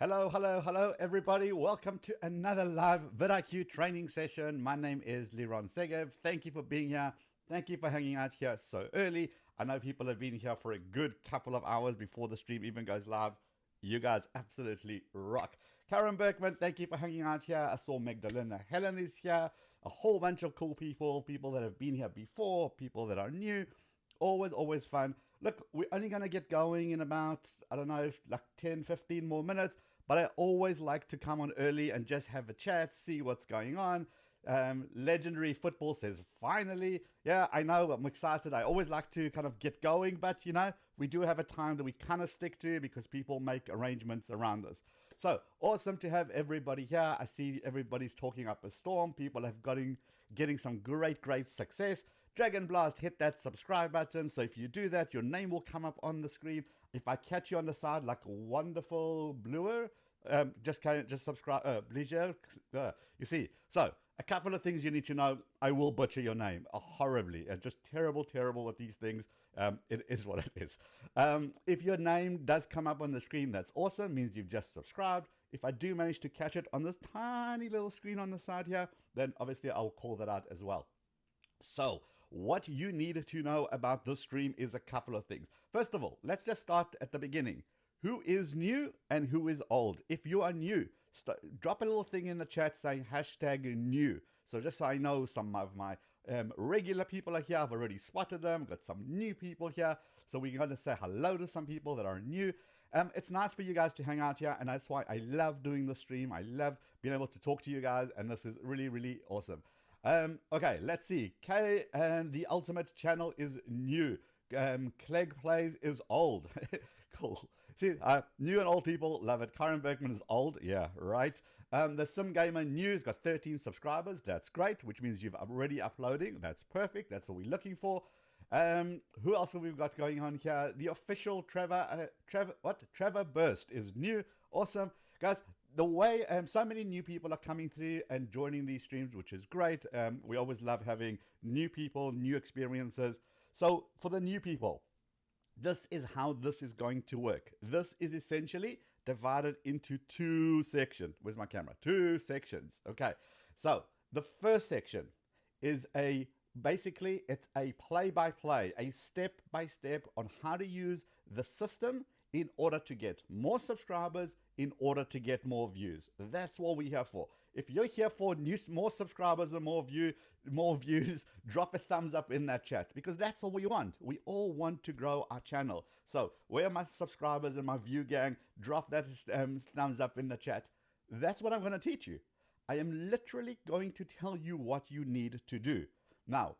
Hello, hello, hello, everybody. Welcome to another live vidIQ training session. My name is Liron. Thank you for being here. Thank you for hanging out here so early. I know people have been here for a good couple of hours before the stream even goes live. You guys absolutely rock. Karen Berkman, thank you for hanging out here. I saw Magdalena Helen is here. A whole bunch of cool people that have been here before, people that are new. Always fun. Look, we're only going to get going in about, I don't know, like 10, 15 more minutes. But I always like to come on early and just have a chat, see what's going on. Legendary Football says, finally. Yeah, I know, I'm excited. I always like to kind of get going, but you know, we do have a time that we kind of stick to because people make arrangements around us. So awesome to have everybody here. I see everybody's talking up a storm. People have getting some great success. Dragon Blast, hit that subscribe button. So if you do that, your name will come up on the screen. If I catch you on the side like a wonderful bluer, just subscribe, pleasure. You see, so a couple of things you need to know. I will butcher your name horribly. Just terrible with these things. It is what it is. If your name does come up on the screen, that's awesome. Means you've just subscribed. If I do manage to catch it on this tiny little screen on the side here, then obviously I'll call that out as well. So what you need to know about this stream is a couple of things. First of all, let's just start at the beginning. Who is new and who is old? If you are new, drop a little thing in the chat saying #new. So just so I know some of my regular people are here. I've already spotted them. Got some new people here. So we're going to say hello to some people that are new. It's nice for you guys to hang out here. And that's why I love doing the stream. I love being able to talk to you guys. And this is really awesome. Okay, let's see. K and the Ultimate channel is new. Clegg Plays is old. Cool. See, new and old people love it. Karen Berkman is old. Yeah, right. The Sim Gamer News got 13 subscribers. That's great, which means you've already uploading. That's perfect. That's what we're looking for. Who else have we got going on here? The official Trevor Burst is new. Awesome. Guys, the way so many new people are coming through and joining these streams, which is great. We always love having new people, new experiences. So for the new people, this is how this is going to work. This is essentially divided into two sections. Where's my camera? Two sections. Okay. So the first section is basically it's a play-by-play, a step-by-step on how to use the system in order to get more subscribers, in order to get more views. That's what we're here for. If you're here for more subscribers and more views, drop a thumbs up in that chat because that's all we want. We all want to grow our channel. So where are my subscribers and my view gang? Drop that thumbs up in the chat. That's what I'm going to teach you. I am literally going to tell you what you need to do. Now,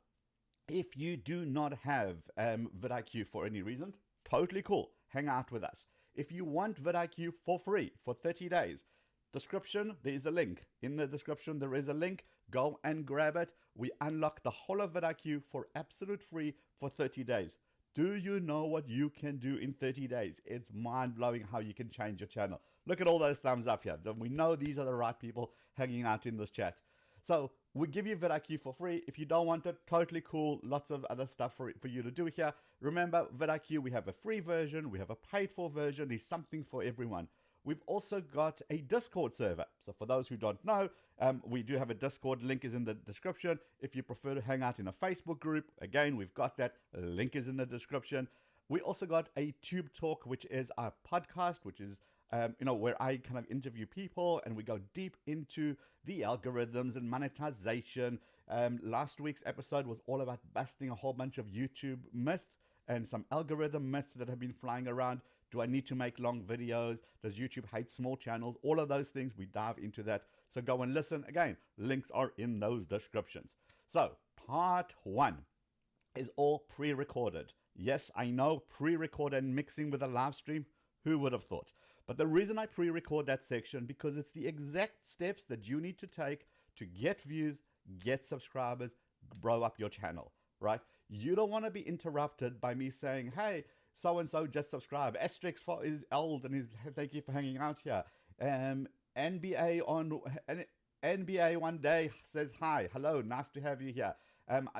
if you do not have vidIQ for any reason, totally cool. Hang out with us. If you want vidIQ for free for 30 days, description, there is a link. In the description, there is a link. Go and grab it. We unlock the whole of vidIQ for absolute free for 30 days. Do you know what you can do in 30 days? It's mind-blowing how you can change your channel. Look at all those thumbs up here. We know these are the right people hanging out in this chat. So we give you vidIQ for free. If you don't want it, totally cool. Lots of other stuff for you to do here. Remember, vidIQ, we have a free version. We have a paid-for version. There's something for everyone. We've also got a Discord server. So for those who don't know, we do have a Discord. Link is in the description. If you prefer to hang out in a Facebook group, again, we've got that. Link is in the description. We also got a Tube Talk, which is our podcast, which is where I kind of interview people and we go deep into the algorithms and monetization. Last week's episode was all about busting a whole bunch of YouTube myths and some algorithm myths that have been flying around. Do I need to make long videos? Does YouTube hate small channels? All of those things, we dive into that. So go and listen. Again, links are in those descriptions. So part 1 is all pre-recorded. Yes, I know, pre-recorded and mixing with a live stream. Who would have thought? But the reason I pre-record that section, because it's the exact steps that you need to take to get views, get subscribers, grow up your channel, right? You don't want to be interrupted by me saying, hey, so-and-so just subscribe. Asterix is old and thank you for hanging out here. NBA one day says, hi, hello, nice to have you here.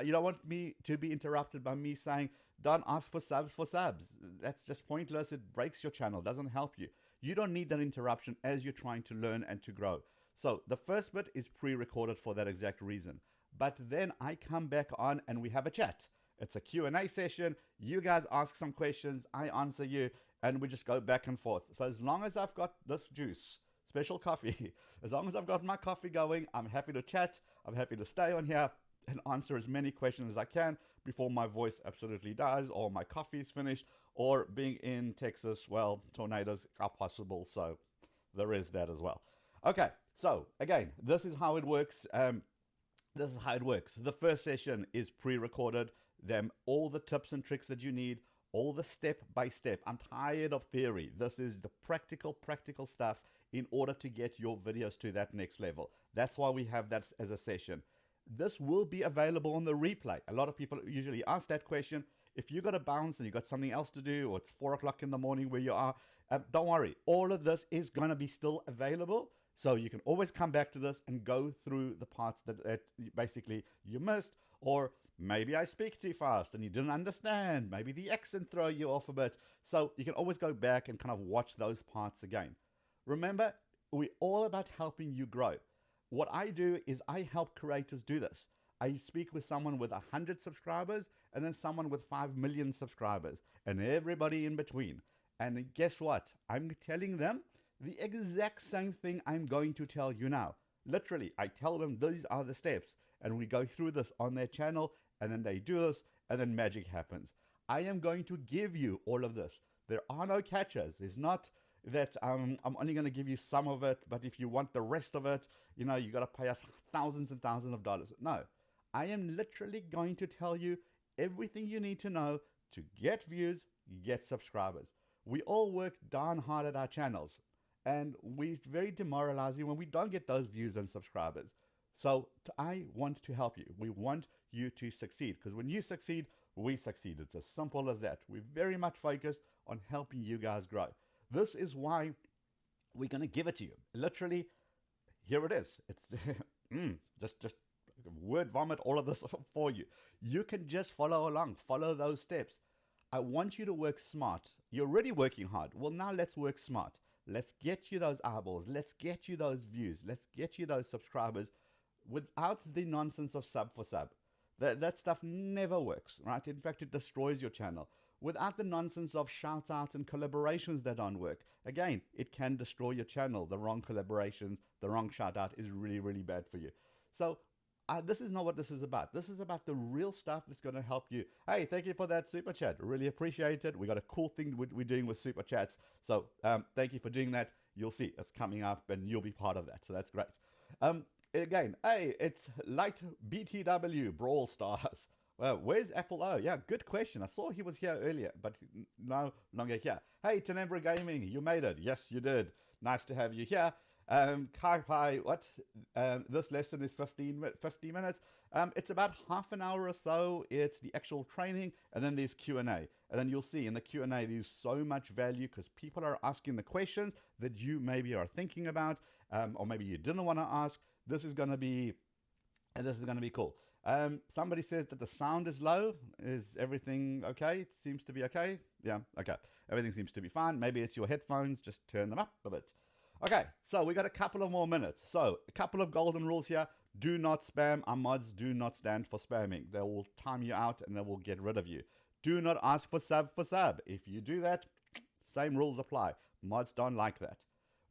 You don't want me to be interrupted by me saying, don't ask for subs. That's just pointless. It breaks your channel, doesn't help you. You don't need that interruption as you're trying to learn and to grow. So the first bit is pre-recorded for that exact reason. But then I come back on and we have a chat. It's a Q&A session. You guys ask some questions, I answer you, and we just go back and forth. So as long as I've got this juice, special coffee, as long as I've got my coffee going, I'm happy to chat. I'm happy to stay on here and answer as many questions as I can before my voice absolutely dies or my coffee is finished, or being in Texas, well, tornadoes are possible. So there is that as well. Okay, so again, this is how it works. The first session is pre-recorded. Them all the tips and tricks that you need, all the step by step. I'm tired of theory. This is the practical stuff in order to get your videos to that next level. That's why we have that as a session. This will be available on the replay. A lot of people usually ask that question. If you got to bounce and you got something else to do, or it's 4 o'clock in the morning where you are, don't worry. All of this is going to be still available. So you can always come back to this and go through the parts that basically you missed, or maybe I speak too fast and you didn't understand. Maybe the accent throw you off a bit. So you can always go back and kind of watch those parts again. Remember, we're all about helping you grow. What I do is I help creators do this. I speak with someone with 100 subscribers and then someone with 5 million subscribers and everybody in between. And guess what? I'm telling them the exact same thing I'm going to tell you now. Literally, I tell them these are the steps and we go through this on their channel, and then they do this and then magic happens. I am going to give you all of this. There are no catches. There's not that I'm only going to give you some of it, but if you want the rest of it, you know, you got to pay us thousands and thousands of dollars. No, I am literally going to tell you everything you need to know to get views, get subscribers. We all work darn hard at our channels, and we're very demoralizing when we don't get those views and subscribers. So I want to help you. We want you to succeed, because when you succeed, we succeed. It's as simple as that. We're very much focused on helping you guys grow. This is why we're going to give it to you. Literally, here it is. It's just word vomit all of this for you. You can just follow along, follow those steps. I want you to work smart. You're already working hard. Well, now let's work smart. Let's get you those eyeballs. Let's get you those views. Let's get you those subscribers without the nonsense of sub for sub. That stuff never works, right? In fact, it destroys your channel. Without the nonsense of shout outs and collaborations that don't work. Again, it can destroy your channel. The wrong collaborations, the wrong shout out is really, really bad for you. So this is not what this is about. This is about the real stuff that's going to help you. Hey, thank you for that super chat. Really appreciate it. We got a cool thing we're doing with super chats. So thank you for doing that. You'll see it's coming up and you'll be part of that. So that's great. Again, hey, it's Light BTW Brawl Stars. Well, where's Apple O? Yeah, good question. I saw he was here earlier, but no longer here. Hey, Tenebra Gaming, you made it. Yes, you did. Nice to have you here. Kai Pai, what? This lesson is 50 minutes. It's about half an hour or so. It's the actual training, and then there's Q&A. And then you'll see in the Q&A, there's so much value because people are asking the questions that you maybe are thinking about, or maybe you didn't want to ask. This is going to be cool. Somebody says that the sound is low. Is everything okay? It seems to be okay. Yeah, okay. Everything seems to be fine. Maybe it's your headphones. Just turn them up a bit. Okay, so we got a couple of more minutes. So a couple of golden rules here. Do not spam. Our mods do not stand for spamming. They will time you out and they will get rid of you. Do not ask for sub. If you do that, same rules apply. Mods don't like that.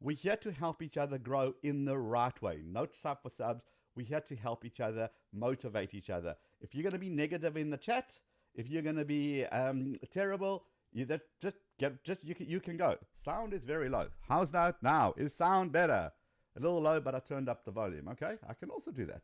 We're here to help each other grow in the right way. No sub for subs. We're here to help each other, motivate each other. If you're going to be negative in the chat, if you're going to be terrible, you can go. Sound is very low. How's that now? Is sound better? A little low, but I turned up the volume. Okay, I can also do that.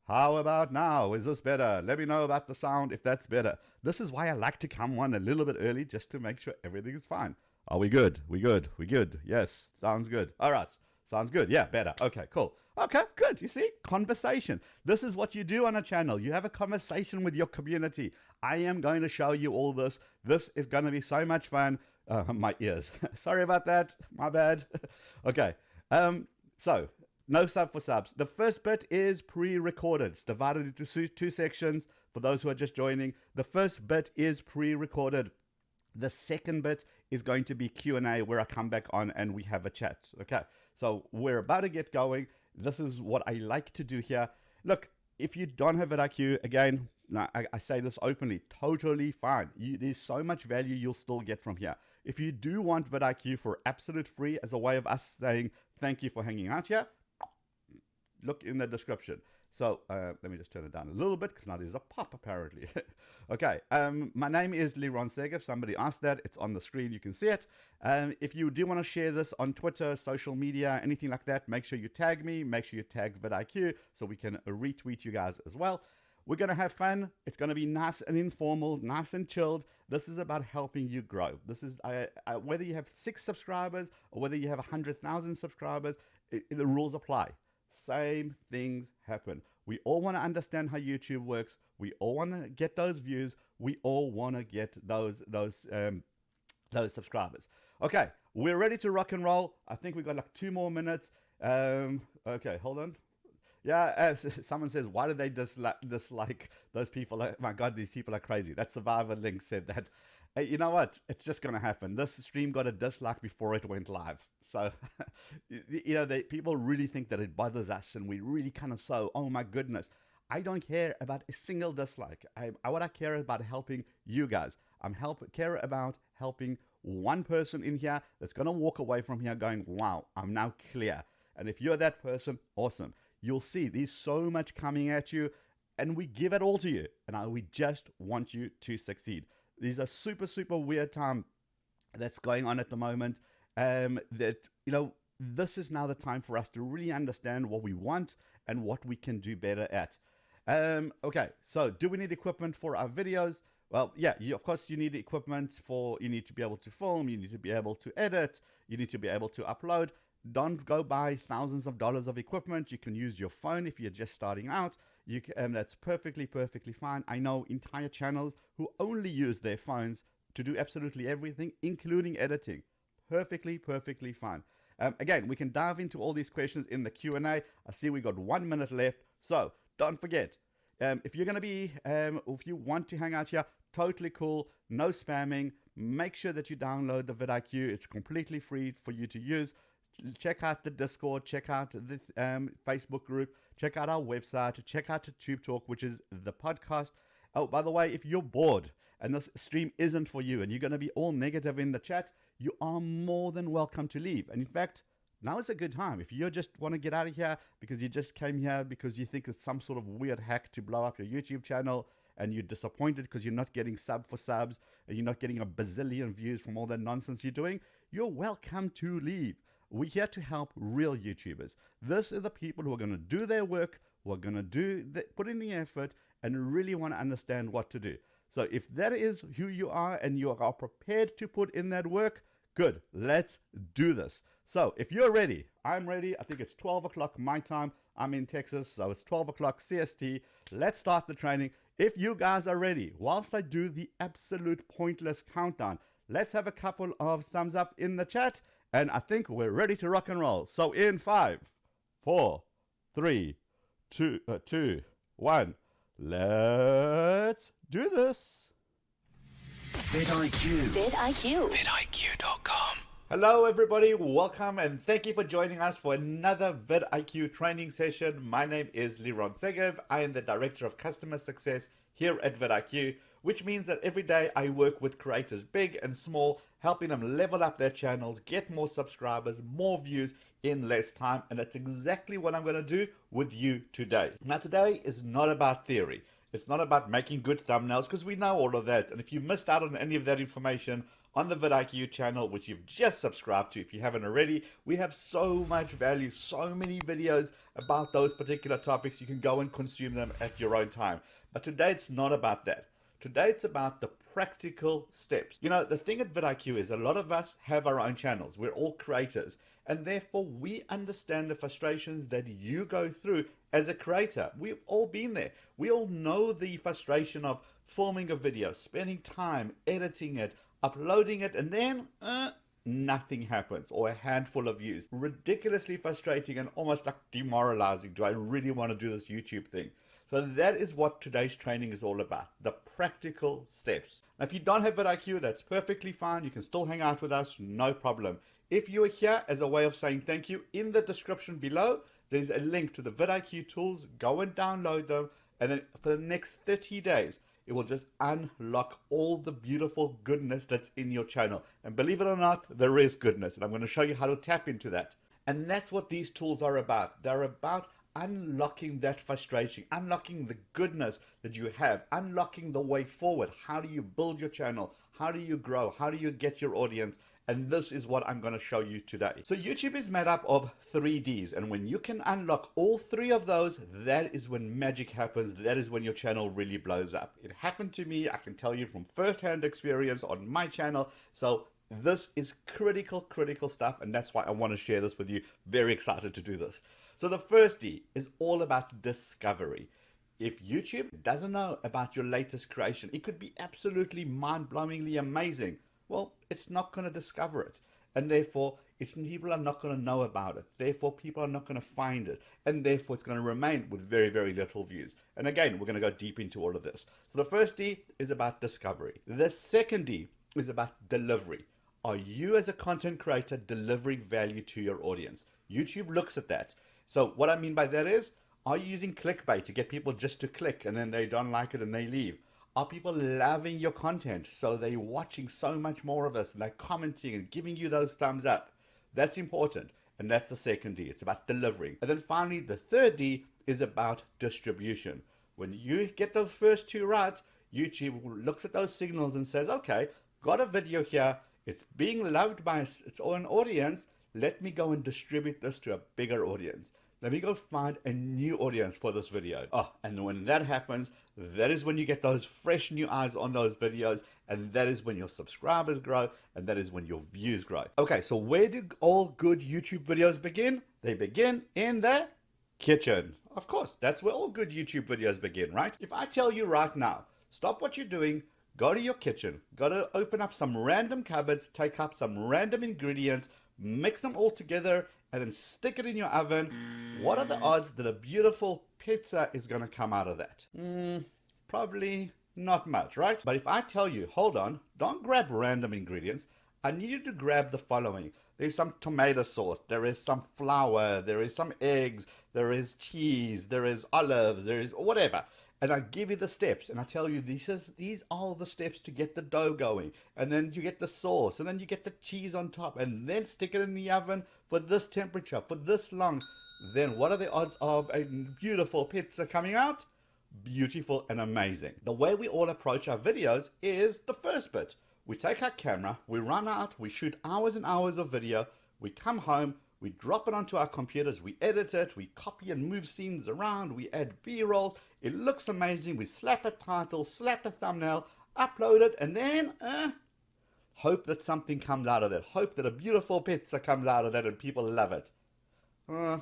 How about now? Is this better? Let me know about the sound if that's better. This is why I like to come on a little bit early just to make sure everything is fine. Are we good? We good. Yes, sounds good. All right. Sounds good. Yeah, better. Okay, cool. Okay, good. You see, conversation. This is what you do on a channel. You have a conversation with your community. I am going to show you all this. This is going to be so much fun. My ears. Sorry about that. My bad. Okay. So no sub for subs. The first bit is pre-recorded. It's divided into two sections for those who are just joining. The first bit is pre-recorded. The second bit is going to be Q&A, where I come back on and we have a chat. Okay, so we're about to get going. This is what I like to do here. Look, if you don't have vidIQ, again, no, I say this openly, totally fine. There's so much value you'll still get from here. If you do want vidIQ for absolute free as a way of us saying thank you for hanging out here, look in the description. So let me just turn it down a little bit because now there's a pop apparently. Okay, my name is Liron Segev. Somebody asked that. It's on the screen. You can see it. If you do want to share this on Twitter, social media, anything like that, make sure you tag me. Make sure you tag vidIQ so we can retweet you guys as well. We're going to have fun. It's going to be nice and informal, nice and chilled. This is about helping you grow. This is whether you have 6 subscribers or whether you have 100,000 subscribers, the rules apply. Same things happen. We all want to understand how YouTube works. We all want to get those views. We all want to get those subscribers. Okay, we're ready to rock and roll. I think we got like 2 more minutes. Okay, hold on. Yeah, someone says, why do they dislike those people? Oh my God, these people are crazy. That Survivor Link said that. Hey, you know what? It's just going to happen. This stream got a dislike before it went live. So, you know, people really think that it bothers us and we really kind of oh my goodness. I don't care about a single dislike. What I care about helping you guys. Care about helping one person in here that's going to walk away from here going, wow, I'm now clear. And if you're that person, awesome. You'll see there's so much coming at you and we give it all to you. And we just want you to succeed. There's a super, super weird time that's going on at the moment. That, you know, this is now the time for us to really understand what we want and what we can do better at. Okay, so do we need equipment for our videos? Well, yeah, of course you need equipment you need to be able to film, you need to be able to edit, you need to be able to upload. Don't go buy thousands of dollars of equipment. You can use your phone if you're just starting out. That's perfectly fine. I know entire channels who only use their phones to do absolutely everything, including editing. Perfectly fine. Again, we can dive into all these questions in the Q&A. I see we got 1 minute left. So don't forget, if you're going to be, if you want to hang out here, totally cool, no spamming. Make sure that you download the vidIQ. It's completely free for you to use. Check out the Discord, check out the Facebook group, check out our website, check out Tube Talk, which is the podcast. Oh, by the way, if you're bored and this stream isn't for you and you're going to be all negative in the chat, you are more than welcome to leave. And in fact, now is a good time. If you just want to get out of here because you just came here because you think it's some sort of weird hack to blow up your YouTube channel and you're disappointed because you're not getting sub for subs and you're not getting a bazillion views from all that nonsense you're doing, you're welcome to leave. We're here to help real YouTubers. This are the people who are going to do their work, who are going to put in the effort, and really want to understand what to do. So if that is who you are and you are prepared to put in that work, good, let's do this. So if you're ready, I'm ready. I think it's 12 o'clock my time. I'm in Texas, so it's 12 o'clock CST. Let's start the training. If you guys are ready, whilst I do the absolute pointless countdown, let's have a couple of thumbs up in the chat. And I think we're ready to rock and roll. So in 5, 4, 3, 2, 1, let's do this. vidIQ. vidIQ. vidIQ.com. Hello everybody, welcome and thank you for joining us for another vidIQ training session. My name is Liron Segev. I am the Director of Customer Success here at vidIQ, which means that every day I work with creators big and small, helping them level up their channels, get more subscribers, more views in less time. And that's exactly what I'm going to do with you today. Now today is not about theory. It's not about making good thumbnails because we know all of that. And if you missed out on any of that information on the vidIQ channel, which you've just subscribed to if you haven't already, we have so much value, so many videos about those particular topics. You can go and consume them at your own time. But today it's not about that. Today it's about the practical steps. You know, the thing at vidIQ is a lot of us have our own channels. We're all creators. And therefore we understand the frustrations that you go through as a creator. We've all been there. We all know the frustration of filming a video, spending time editing it, uploading it, and then nothing happens, or a handful of views. Ridiculously frustrating and almost like demoralizing. Do I really want to do this YouTube thing? So that is what today's training is all about, the practical steps. Now, if you don't have vidIQ, that's perfectly fine. You can still hang out with us, no problem. If you are here as a way of saying thank you, in the description below, there's a link to the vidIQ tools. Go and download them. And then for the next 30 days, it will just unlock all the beautiful goodness that's in your channel. And believe it or not, there is goodness. And I'm going to show you how to tap into that. And that's what these tools are about. They're about unlocking that frustration, unlocking the goodness that you have, unlocking the way forward. How do you build your channel? How do you grow? How do you get your audience? And this is what I'm going to show you today. So YouTube is made up of 3Ds. And when you can unlock all three of those, that is when magic happens. That is when your channel really blows up. It happened to me. I can tell you from firsthand experience on my channel. So this is critical stuff. And that's why I want to share this with you. Very excited to do this. So the first D is all about discovery. If YouTube doesn't know about your latest creation, it could be absolutely mind-blowingly amazing. Well, it's not going to discover it. And therefore, people are not going to know about it. Therefore, people are not going to find it. And therefore, it's going to remain with very, very little views. And again, we're going to go deep into all of this. So the first D is about discovery. The second D is about delivery. Are you as a content creator delivering value to your audience? YouTube looks at that. So what I mean by that is, are you using clickbait to get people just to click and then they don't like it and they leave? Are people loving your content so they're watching so much more of us and they're commenting and giving you those thumbs up? That's important. And that's the second D. It's about delivering. And then finally, the third D is about distribution. When you get those first two right, YouTube looks at those signals and says, okay, got a video here. It's being loved by its own audience. Let me go and distribute this to a bigger audience. Let me go find a new audience for this video. Oh, and when that happens, that is when you get those fresh new eyes on those videos. And that is when your subscribers grow. And that is when your views grow. Okay, so where do all good YouTube videos begin? They begin in the kitchen. Of course, that's where all good YouTube videos begin, right? If I tell you right now, stop what you're doing, go to your kitchen, go to open up some random cupboards, take up some random ingredients, mix them all together, and then stick it in your oven. What are the odds that a beautiful pizza is going to come out of that? Probably not much, right? But if I tell you, hold on, don't grab random ingredients. I need you to grab the following. There's some tomato sauce, there is some flour, there is some eggs, there is cheese, there is olives, there is whatever. And I give you the steps and I tell you these are the steps to get the dough going. And then you get the sauce and then you get the cheese on top and then stick it in the oven for this temperature, for this long. Then what are the odds of a beautiful pizza coming out? Beautiful and amazing. The way we all approach our videos is the first bit. We take our camera, we run out, we shoot hours and hours of video, we come home, we drop it onto our computers, we edit it, we copy and move scenes around, we add B-rolls, it looks amazing, we slap a title, slap a thumbnail, upload it, and then hope that something comes out of that. Hope that a beautiful pizza comes out of that and people love it.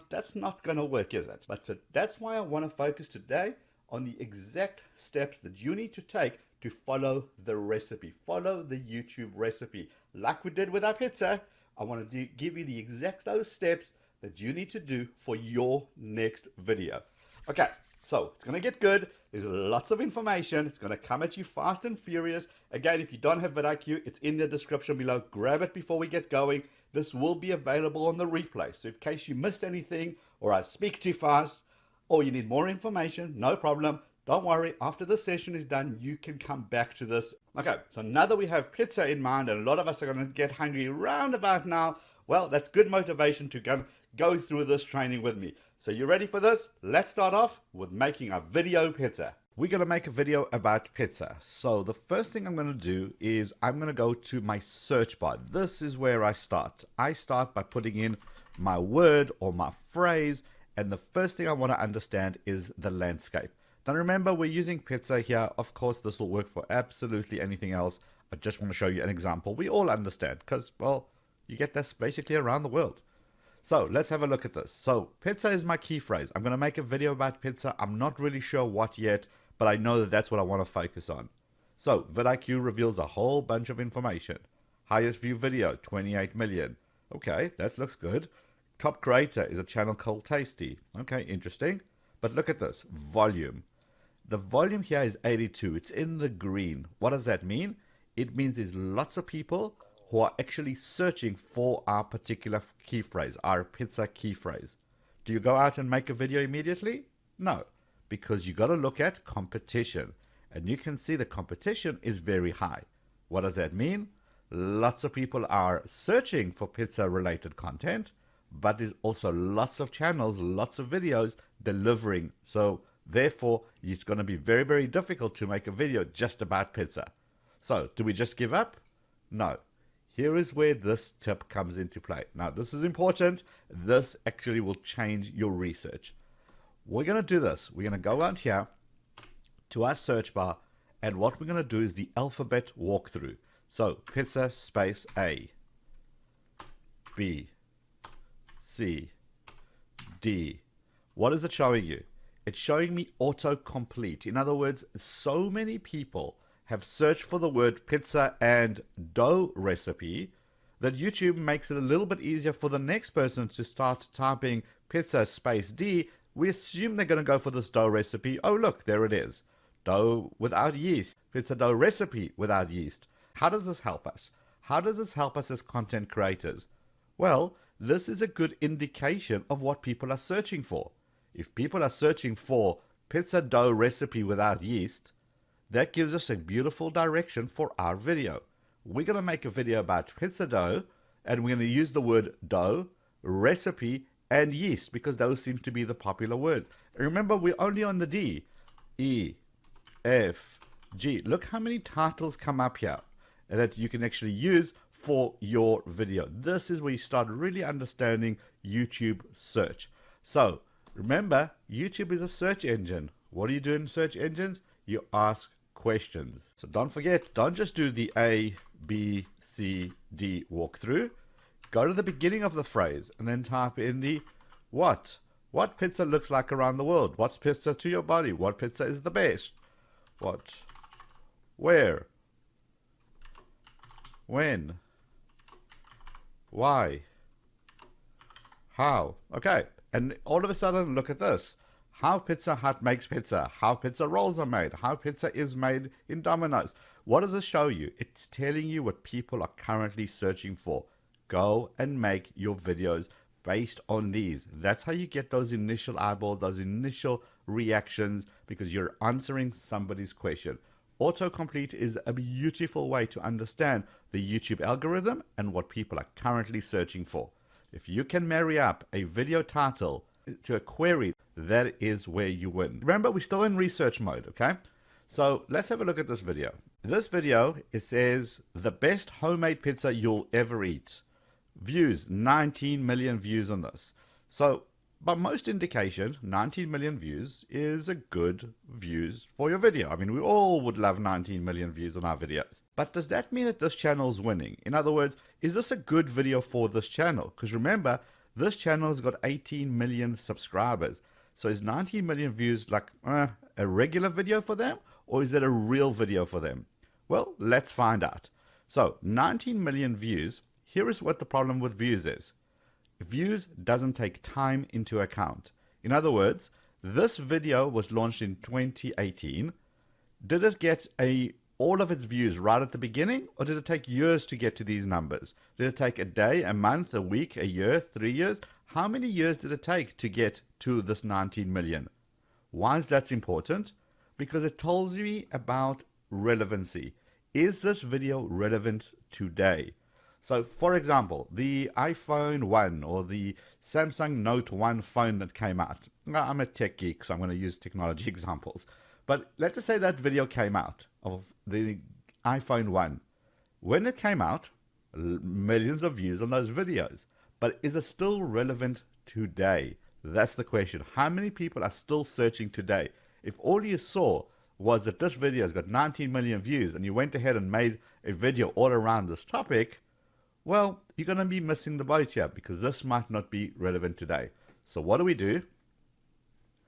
That's not going to work, is it? But so that's why I want to focus today on the exact steps that you need to take to follow the recipe. Follow the YouTube recipe. Like we did with our pizza, I want to give you the exact those steps that you need to do for your next video. Okay, so it's going to get good. There's lots of information. It's going to come at you fast and furious. Again, if you don't have vidIQ, it's in the description below. Grab it before we get going. This will be available on the replay. So in case you missed anything or I speak too fast or you need more information, no problem. Don't worry, after this session is done, you can come back to this. Okay, so now that we have pizza in mind, and a lot of us are going to get hungry round about now, well, that's good motivation to go through this training with me. So you ready for this? Let's start off with making a video pizza. We're going to make a video about pizza. So the first thing I'm going to do is I'm going to go to my search bar. This is where I start. I start by putting in my word or my phrase, and the first thing I want to understand is the landscape. Now remember, we're using pizza here. Of course, this will work for absolutely anything else. I just want to show you an example we all understand because, well, you get this basically around the world. So let's have a look at this. So pizza is my key phrase. I'm going to make a video about pizza. I'm not really sure what yet, but I know that that's what I want to focus on. So vidIQ reveals a whole bunch of information. Highest view video, 28 million. Okay, that looks good. Top creator is a channel called Tasty. Okay, interesting. But look at this, volume. The volume here is 82. It's in the green. What does that mean? It means there's lots of people who are actually searching for our particular key phrase, our pizza key phrase. Do you go out and make a video immediately? No, because you got to look at competition. And you can see the competition is very high. What does that mean? Lots of people are searching for pizza related content, but there's also lots of channels, lots of videos delivering. So therefore, it's going to be very, very difficult to make a video just about pizza. So do we just give up? No. Here is where this tip comes into play. Now, this is important. This actually will change your research. We're going to do this. We're going to go out here to our search bar, and what we're going to do is the alphabet walkthrough. So pizza space A, B, C, D. What is it showing you? It's showing me autocomplete. In other words, so many people have searched for the word pizza and dough recipe that YouTube makes it a little bit easier for the next person to start typing pizza space D. We assume they're going to go for this dough recipe. Oh, look, there it is. Dough without yeast. Pizza dough recipe without yeast. How does this help us? How does this help us as content creators? Well, this is a good indication of what people are searching for. If people are searching for pizza dough recipe without yeast, that gives us a beautiful direction for our video. We're going to make a video about pizza dough, and we're going to use the word dough, recipe, and yeast, because those seem to be the popular words. Remember, we're only on the D. E, F, G. Look how many titles come up here that you can actually use for your video. This is where you start really understanding YouTube search. So remember, YouTube is a search engine. What do you do in search engines? You ask questions. So don't forget, don't just do the A, B, C, D walkthrough. Go to the beginning of the phrase and then type in the what. What pizza looks like around the world? What's pizza to your body? What pizza is the best? What? Where? When? Why? How? Okay. And all of a sudden, look at this. How Pizza Hut makes pizza. How pizza rolls are made. How pizza is made in Domino's. What does it show you? It's telling you what people are currently searching for. Go and make your videos based on these. That's how you get those initial eyeballs, those initial reactions, because you're answering somebody's question. Autocomplete is a beautiful way to understand the YouTube algorithm and what people are currently searching for. If you can marry up a video title to a query, that is where you win. Remember, we're still in research mode, okay? So let's have a look at this video. This video, it says, the best homemade pizza you'll ever eat. Views, 19 million views on this. So by most indication, 19 million views is a good views for your video. I mean, we all would love 19 million views on our videos. But does that mean that this channel is winning? In other words, is this a good video for this channel? Because remember, this channel has got 18 million subscribers. So is 19 million views like a regular video for them? Or is it a real video for them? Well, let's find out. So 19 million views. Here is what the problem with views is. Views doesn't take time into account. In other words, this video was launched in 2018. Did it get all of its views right at the beginning, or did it take years to get to these numbers? Did it take a day, a month, a week, a year, 3 years? How many years did it take to get to this 19 million? Why is that important? Because it tells me about relevancy. Is this video relevant today? So, for example, the iPhone 1 or the Samsung Note 1 phone that came out. Now, I'm a tech geek, so I'm going to use technology examples. But let's just say that video came out of the iPhone 1. When it came out, millions of views on those videos. But is it still relevant today? That's the question. How many people are still searching today? If all you saw was that this video has got 19 million views and you went ahead and made a video all around this topic, well, you're going to be missing the boat here because this might not be relevant today. So what do?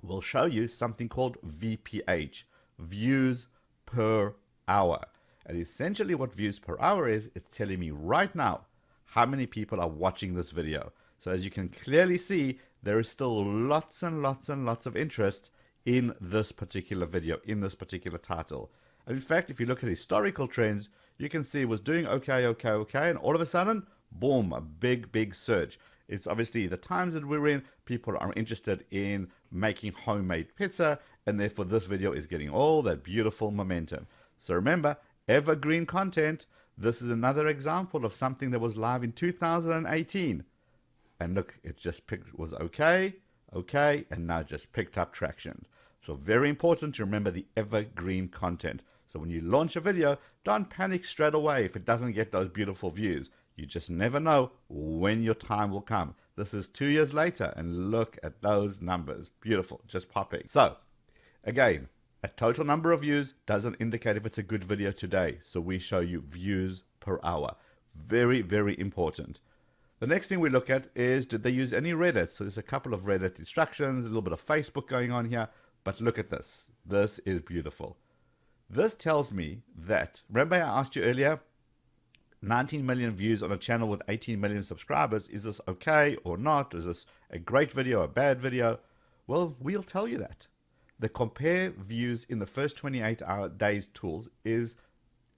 We'll show you something called VPH, views per hour. And essentially what views per hour is, it's telling me right now how many people are watching this video. So as you can clearly see, there is still lots and lots and lots of interest in this particular video, in this particular title. And in fact, if you look at historical trends, you can see it was doing okay, and all of a sudden, boom, a big surge. It's obviously the times that we're in, people are interested in making homemade pizza, and therefore this video is getting all that beautiful momentum. So remember, evergreen content. This is another example of something that was live in 2018. And look, it just was okay, and now just picked up traction. So very important to remember the evergreen content. So when you launch a video, don't panic straight away if it doesn't get those beautiful views. You just never know when your time will come. This is 2 years later, and look at those numbers. Beautiful, just popping. So again, a total number of views doesn't indicate if it's a good video today. So we show you views per hour. Very, very important. The next thing we look at is, did they use any Reddit? So there's a couple of Reddit instructions, a little bit of Facebook going on here. But look at this. This is beautiful. This tells me that, remember I asked you earlier, 19 million views on a channel with 18 million subscribers. Is this okay or not? Is this a great video, a bad video? Well, we'll tell you that. The compare views in the first 28 days tools is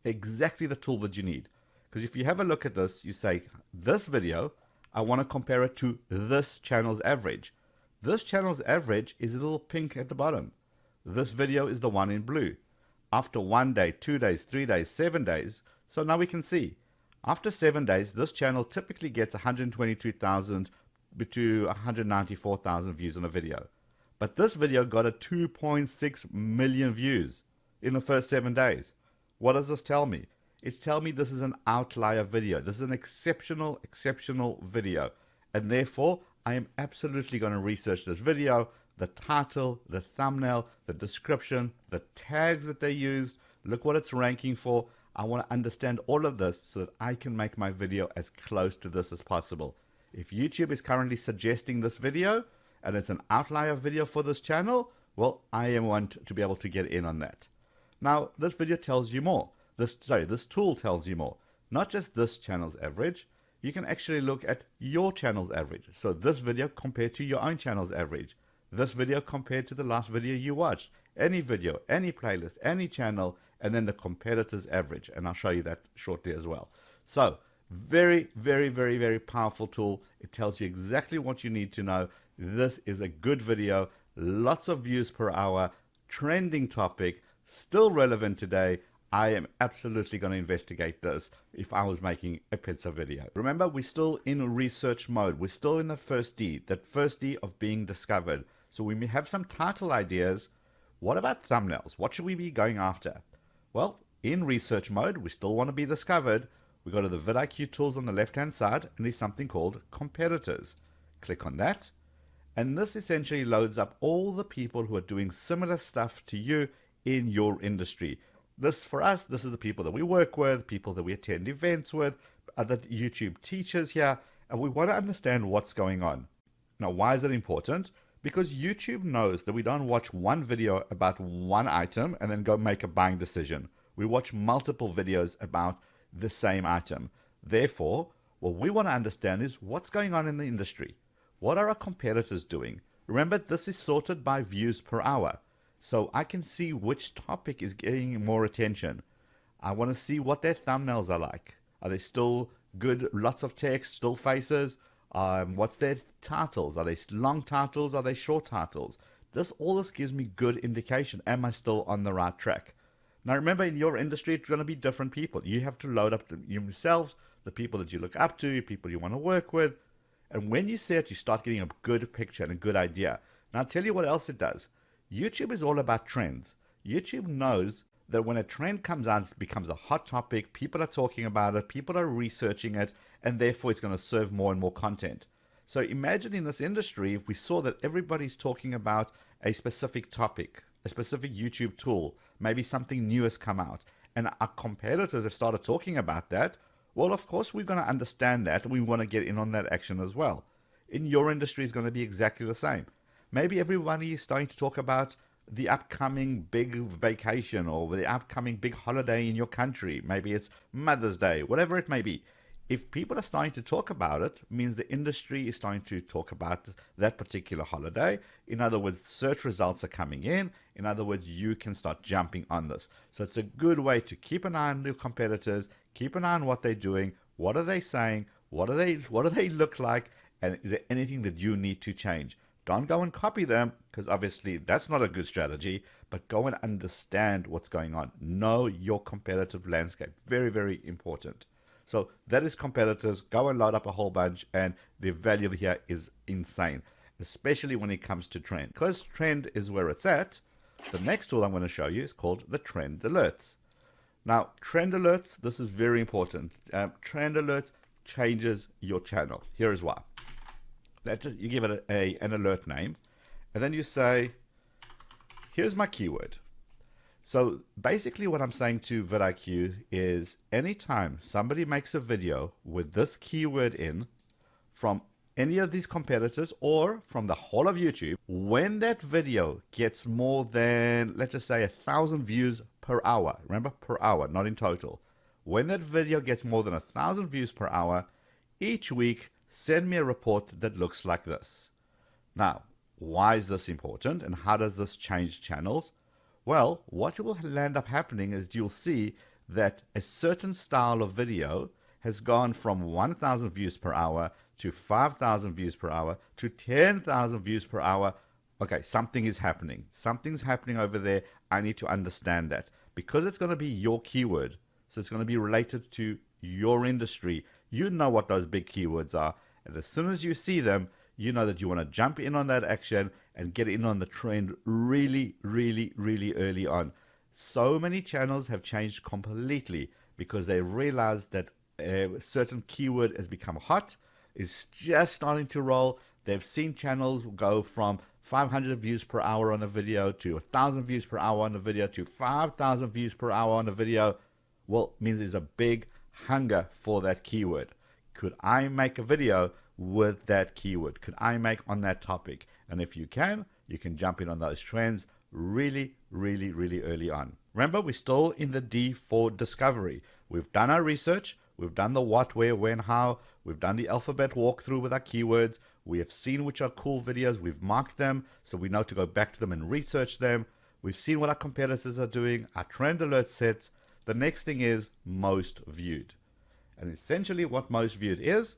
exactly the tool that you need. Because if you have a look at this, you say, this video, I want to compare it to this channel's average. This channel's average is a little pink at the bottom. This video is the one in blue. After 1 day, 2 days, 3 days, 7 days, so now we can see, after 7 days, this channel typically gets 122,000 to 194,000 views on a video. But this video got a 2.6 million views in the first 7 days. What does this tell me? It's telling me this is an outlier video. This is an exceptional video. And therefore, I am absolutely going to research this video, the title, the thumbnail, the description, the tags that they used, look what it's ranking for. I want to understand all of this so that I can make my video as close to this as possible. If YouTube is currently suggesting this video and it's an outlier video for this channel, well, I am one to be able to get in on that. Now, this video tells you more. This tool tells you more. Not just this channel's average. You can actually look at your channel's average. So this video compared to your own channel's average. This video compared to the last video you watched. Any video, any playlist, any channel, and then the competitor's average. And I'll show you that shortly as well. So very, very powerful tool. It tells you exactly what you need to know. This is a good video. Lots of views per hour. Trending topic. Still relevant today. I am absolutely going to investigate this if I was making a pizza video. Remember, we're still in research mode. We're still in the first D, that first D of being discovered. So we may have some title ideas. What about thumbnails? What should we be going after? Well, in research mode, we still want to be discovered. We go to the vidIQ tools on the left-hand side, and there's something called competitors. Click on that. And this essentially loads up all the people who are doing similar stuff to you in your industry. This, for us, this is the people that we work with, people that we attend events with, other YouTube teachers here, and we want to understand what's going on. Now, why is it important? Because YouTube knows that we don't watch one video about one item and then go make a buying decision. We watch multiple videos about the same item. Therefore, what we want to understand is what's going on in the industry. What are our competitors doing? Remember, this is sorted by views per hour. So I can see which topic is getting more attention. I want to see what their thumbnails are like. Are they still good, lots of text, still faces? What's their titles? Are they long titles? Are they short titles? All this gives me good indication. Am I still on the right track? Now remember, in your industry, it's going to be different people. You have to load up yourselves, the people that you look up to, people you want to work with. And when you see it, you start getting a good picture and a good idea. Now I'll tell you what else it does. YouTube is all about trends. YouTube knows that when a trend comes out, it becomes a hot topic, people are talking about it, people are researching it, and therefore it's going to serve more and more content. So imagine in this industry, if we saw that everybody's talking about a specific topic, a specific YouTube tool, maybe something new has come out, and our competitors have started talking about that, well, of course, we're going to understand that, and we want to get in on that action as well. In your industry, it's going to be exactly the same. Maybe everybody is starting to talk about the upcoming big vacation or the upcoming big holiday in your country. Maybe it's Mother's Day, whatever it may be. If people are starting to talk about it, it means the industry is starting to talk about that particular holiday. In other words, search results are coming in. In other words, you can start jumping on this. So it's a good way to keep an eye on your competitors, keep an eye on what they're doing, what are they saying, what do they look like, and is there anything that you need to change? Don't go and copy them, because obviously that's not a good strategy, but go and understand what's going on. Know your competitive landscape. Very, very important. So that is competitors. Go and load up a whole bunch, and the value here is insane, especially when it comes to trend. Because trend is where it's at, the next tool I'm going to show you is called the trend alerts. Now, trend alerts, this is very important. Trend alerts changes your channel. Here is why. You give it an alert name, and then you say, here's my keyword. So basically what I'm saying to vidIQ is anytime somebody makes a video with this keyword in from any of these competitors or from the whole of YouTube, when that video gets more than, let's just say, 1,000 views per hour, remember, per hour, not in total. When that video gets more than 1,000 views per hour, each week, send me a report that looks like this. Now, why is this important and how does this change channels? Well, what will end up happening is you'll see that a certain style of video has gone from 1,000 views per hour to 5,000 views per hour to 10,000 views per hour. Okay, something is happening. Something's happening over there. I need to understand that because it's going to be your keyword. So it's going to be related to your industry. You know what those big keywords are. And as soon as you see them, you know that you want to jump in on that action and get in on the trend really, really, really early on. So many channels have changed completely because they realized that a certain keyword has become hot, is just starting to roll. They've seen channels go from 500 views per hour on a video to 1,000 views per hour on a video to 5,000 views per hour on a video. Well, it means there's a big hunger for that keyword. Could I make a video with that keyword? Could I make on that topic? And if you can jump in on those trends really, really, really early on. Remember, we're still in the D for discovery. We've done our research. We've done the what, where, when, how. We've done the alphabet walkthrough with our keywords. We have seen which are cool videos. We've marked them so we know to go back to them and research them. We've seen what our competitors are doing, our trend alert sets. The next thing is most viewed. And essentially what most viewed is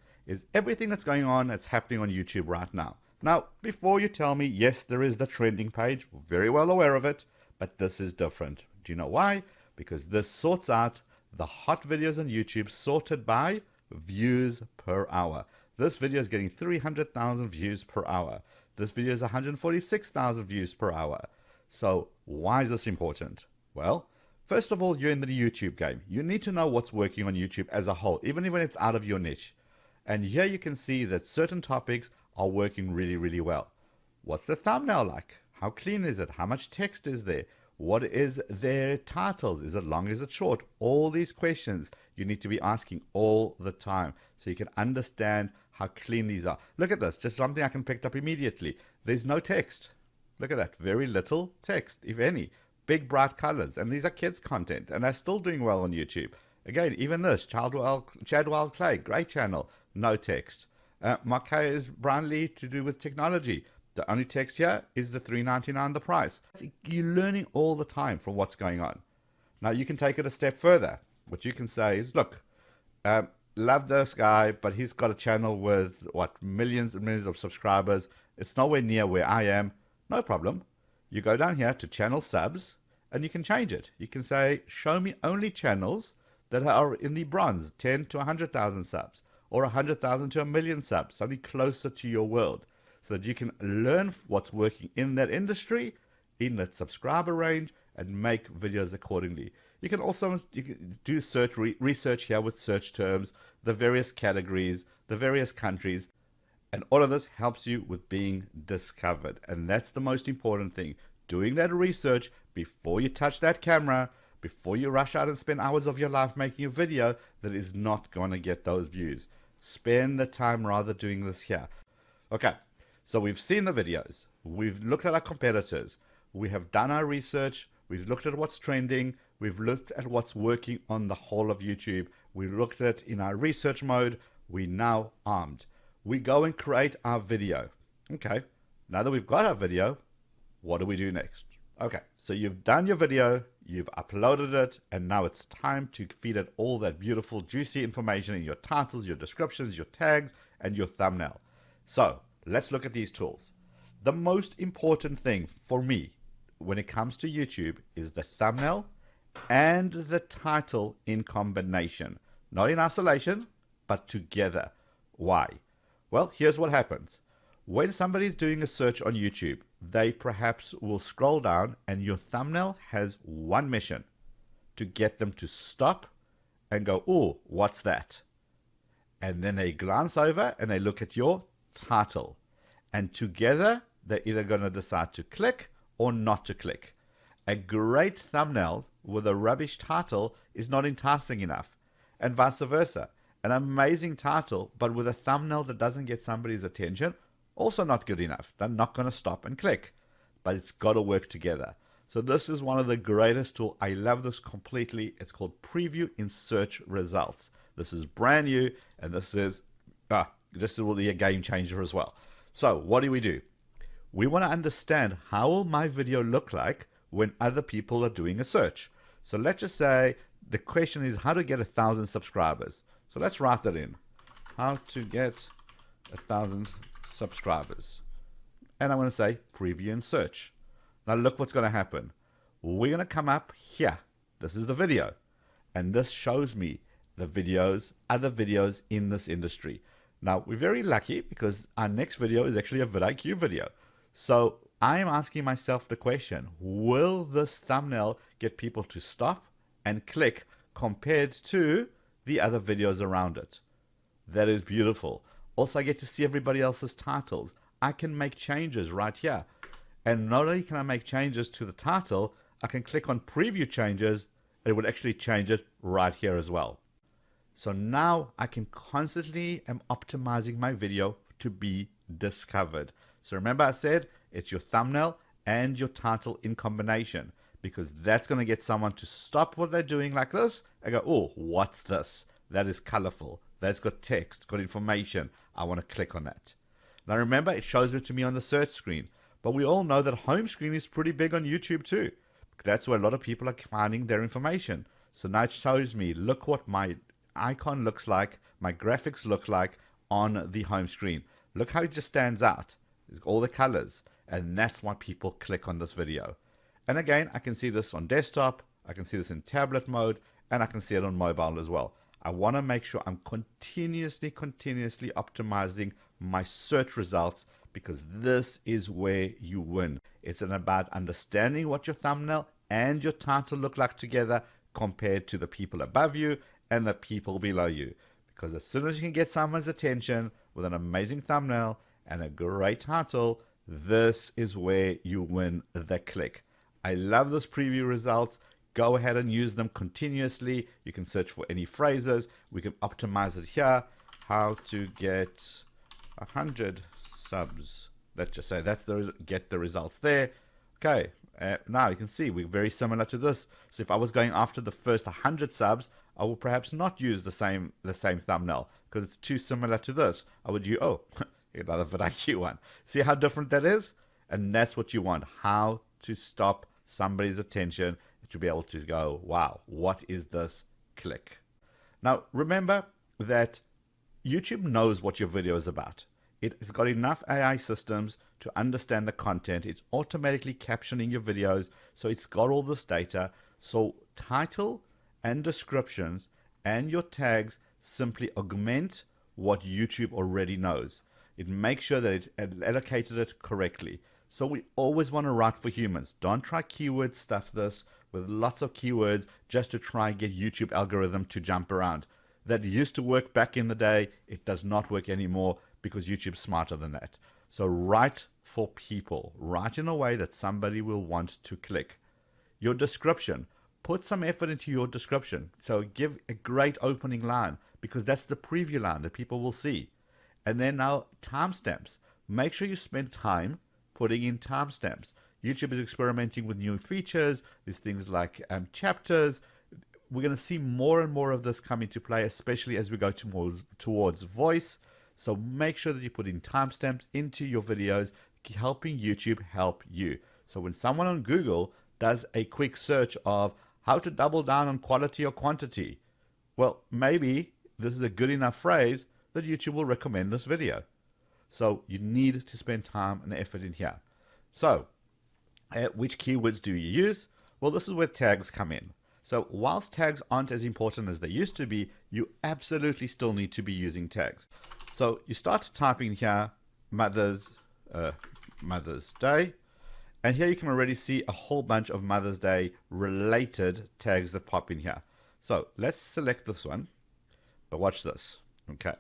everything that's going on that's happening on YouTube right now. Now, before you tell me, yes, there is the trending page, very well aware of it, but this is different. Do you know why? Because this sorts out the hot videos on YouTube sorted by views per hour. This video is getting 300,000 views per hour. This video is 146,000 views per hour. So why is this important? Well, first of all, you're in the YouTube game. You need to know what's working on YouTube as a whole, even when it's out of your niche. And here you can see that certain topics are working really, really well. What's the thumbnail like? How clean is it? How much text is there? What is their titles? Is it long? Is it short? All these questions you need to be asking all the time so you can understand how clean these are. Look at this, just something I can pick up immediately. There's no text. Look at that, very little text, if any. Big bright colors, and these are kids content, and they're still doing well on YouTube. Again, even this, Chadwell Clay, great channel, no text. Marquez Brownlee to do with technology. The only text here is the $3.99 the price. You're learning all the time from what's going on. Now you can take it a step further. What you can say is, look, love this guy, but he's got a channel with, what, millions and millions of subscribers. It's nowhere near where I am. No problem. You go down here to channel subs, and you can change it. You can say, show me only channels that are in the bronze, 10 to 100,000 subs, or 100,000 to 1,000,000 subs, something closer to your world, so that you can learn what's working in that industry, in that subscriber range, and make videos accordingly. You can also do research here with search terms, the various categories, the various countries, and all of this helps you with being discovered. And that's the most important thing. Doing that research before you touch that camera, before you rush out and spend hours of your life making a video that is not going to get those views. Spend the time rather doing this here. Okay, so we've seen the videos. We've looked at our competitors. We have done our research. We've looked at what's trending. We've looked at what's working on the whole of YouTube. We looked at it in our research mode. We're now armed. We go and create our video. Okay, now that we've got our video, what do we do next? Okay, so you've done your video, you've uploaded it, and now it's time to feed it all that beautiful, juicy information in your titles, your descriptions, your tags, and your thumbnail. So let's look at these tools. The most important thing for me when it comes to YouTube is the thumbnail and the title in combination. Not in isolation, but together. Why? Well, here's what happens. When somebody's doing a search on YouTube, they perhaps will scroll down and your thumbnail has one mission: to get them to stop and go, "Oh, what's that?" And then they glance over and they look at your title. And together, they're either going to decide to click or not to click. A great thumbnail with a rubbish title is not enticing enough, and vice versa. An amazing title, but with a thumbnail that doesn't get somebody's attention, also not good enough. They're not going to stop and click, but it's got to work together. So this is one of the greatest tools. I love this completely. It's called Preview in Search Results. This is brand new, and this will be a game changer as well. So what do? We want to understand how will my video look like when other people are doing a search. So let's just say the question is how to get 1,000 subscribers. So let's write that in. How to get 1,000 subscribers. And I'm going to say preview and search. Now look what's going to happen. We're going to come up here. This is the video. And this shows me the videos, other videos in this industry. Now we're very lucky because our next video is actually a vidIQ video. So I'm asking myself the question, will this thumbnail get people to stop and click compared to the other videos around it? That is beautiful. Also, I get to see everybody else's titles. I can make changes right here. And not only can I make changes to the title, I can click on preview changes and it would actually change it right here as well. So now I can constantly am optimizing my video to be discovered. So remember I said it's your thumbnail and your title in combination, because that's going to get someone to stop what they're doing like this and go, "Oh, what's this? That is colorful. That's got text, got information. I want to click on that." Now remember, it shows it to me on the search screen, but we all know that home screen is pretty big on YouTube too. That's where a lot of people are finding their information. So now it shows me, look what my icon looks like, my graphics look like on the home screen. Look how it just stands out. All the colors, and that's why people click on this video. And again, I can see this on desktop, I can see this in tablet mode, and I can see it on mobile as well. I want to make sure I'm continuously optimizing my search results, because this is where you win. It's about understanding what your thumbnail and your title look like together compared to the people above you and the people below you. Because as soon as you can get someone's attention with an amazing thumbnail and a great title, this is where you win the click. I love those preview results. Go ahead and use them continuously. You can search for any phrases. We can optimize it here. How to get 100 subs. Let's just say that's get the results there. Okay, now you can see we're very similar to this. So if I was going after the first 100 subs, I will perhaps not use the same thumbnail because it's too similar to this. I would use, another vidIQ one. See how different that is? And that's what you want. How to stop somebody's attention to be able to go, wow, what is this? Click. Now, remember that YouTube knows what your video is about. It's got enough AI systems to understand the content. It's automatically captioning your videos. So it's got all this data. So title and descriptions and your tags simply augment what YouTube already knows. It makes sure that it allocated it correctly. So we always want to write for humans. Don't try keyword stuff this with lots of keywords just to try and get YouTube algorithm to jump around. That used to work back in the day. It does not work anymore because YouTube's smarter than that. So write for people. Write in a way that somebody will want to click. Your description. Put some effort into your description. So give a great opening line because that's the preview line that people will see. And then now timestamps. Make sure you spend time putting in timestamps. YouTube is experimenting with new features. There's things like chapters. We're going to see more and more of this come into play, especially as we go towards voice. So make sure that you put in timestamps into your videos, helping YouTube help you. So when someone on Google does a quick search of how to double down on quality or quantity, well, maybe this is a good enough phrase that YouTube will recommend this video. So you need to spend time and effort in here. So which keywords do you use? Well, this is where tags come in. So whilst tags aren't as important as they used to be, you absolutely still need to be using tags. So you start typing here Mother's Day, and here you can already see a whole bunch of Mother's Day related tags that pop in here. So let's select this one, but watch this. Okay,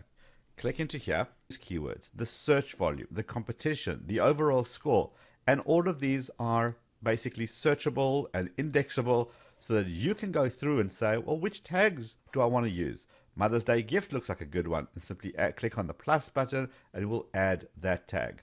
click into here, these keywords, the search volume, the competition, the overall score, and all of these are basically searchable and indexable so that you can go through and say, well, which tags do I want to use? Mother's Day gift looks like a good one, and simply click on the plus button and it will add that tag.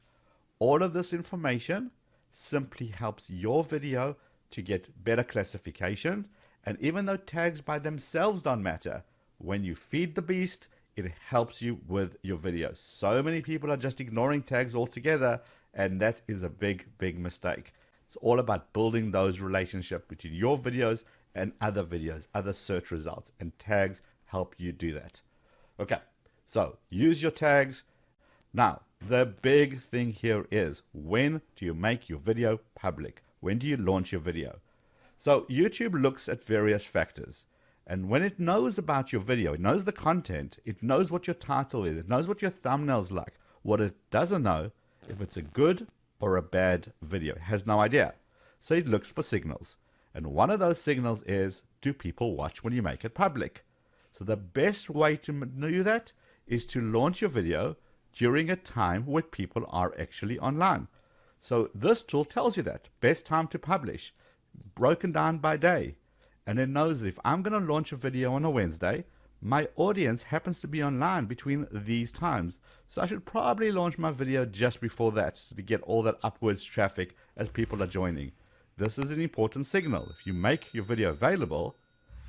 All of this information simply helps your video to get better classification. And even though tags by themselves don't matter, when you feed the beast, it helps you with your videos. So many people are just ignoring tags altogether, and that is a big, big mistake. It's all about building those relationships between your videos and other videos, other search results, and tags help you do that. Okay, so use your tags. Now, the big thing here is, when do you make your video public? When do you launch your video? So YouTube looks at various factors. And when it knows about your video, it knows the content, it knows what your title is, it knows what your thumbnail's like. What it doesn't know, if it's a good or a bad video, it has no idea. So it looks for signals. And one of those signals is, do people watch when you make it public? So the best way to do that is to launch your video during a time where people are actually online. So this tool tells you that. Best time to publish, broken down by day. And it knows that if I'm going to launch a video on a Wednesday, my audience happens to be online between these times. So I should probably launch my video just before that, so to get all that upwards traffic as people are joining. This is an important signal. If you make your video available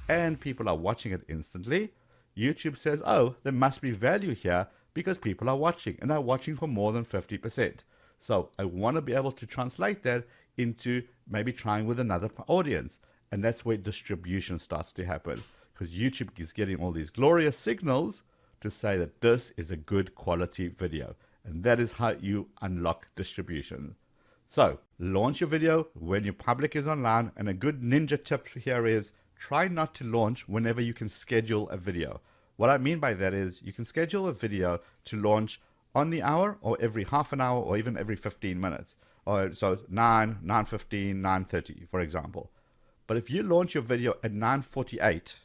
and people are watching it instantly, YouTube says, oh, there must be value here because people are watching, and they're watching for more than 50%. So I want to be able to translate that into maybe trying with another audience. And that's where distribution starts to happen, because YouTube is getting all these glorious signals to say that this is a good quality video. And that is how you unlock distribution. So launch your video when your public is online. And a good ninja tip here is, try not to launch whenever you can schedule a video. What I mean by that is, you can schedule a video to launch on the hour, or every half an hour, or even every 15 minutes. Or so 9, 9:15, 9:30, for example. But if you launch your video at 9:48,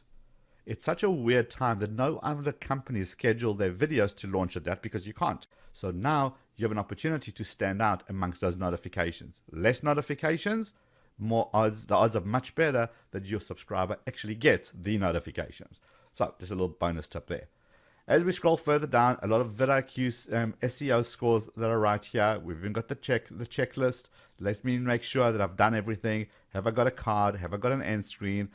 it's such a weird time that no other companies schedule their videos to launch at that, because you can't. So now you have an opportunity to stand out amongst those notifications. Less notifications, more odds. The odds are much better that your subscriber actually gets the notifications. So just a little bonus tip there. As we scroll further down, a lot of vidIQ SEO scores that are right here. We've even got the checklist. Let me make sure that I've done everything. Have I got a card? Have I got an end screen?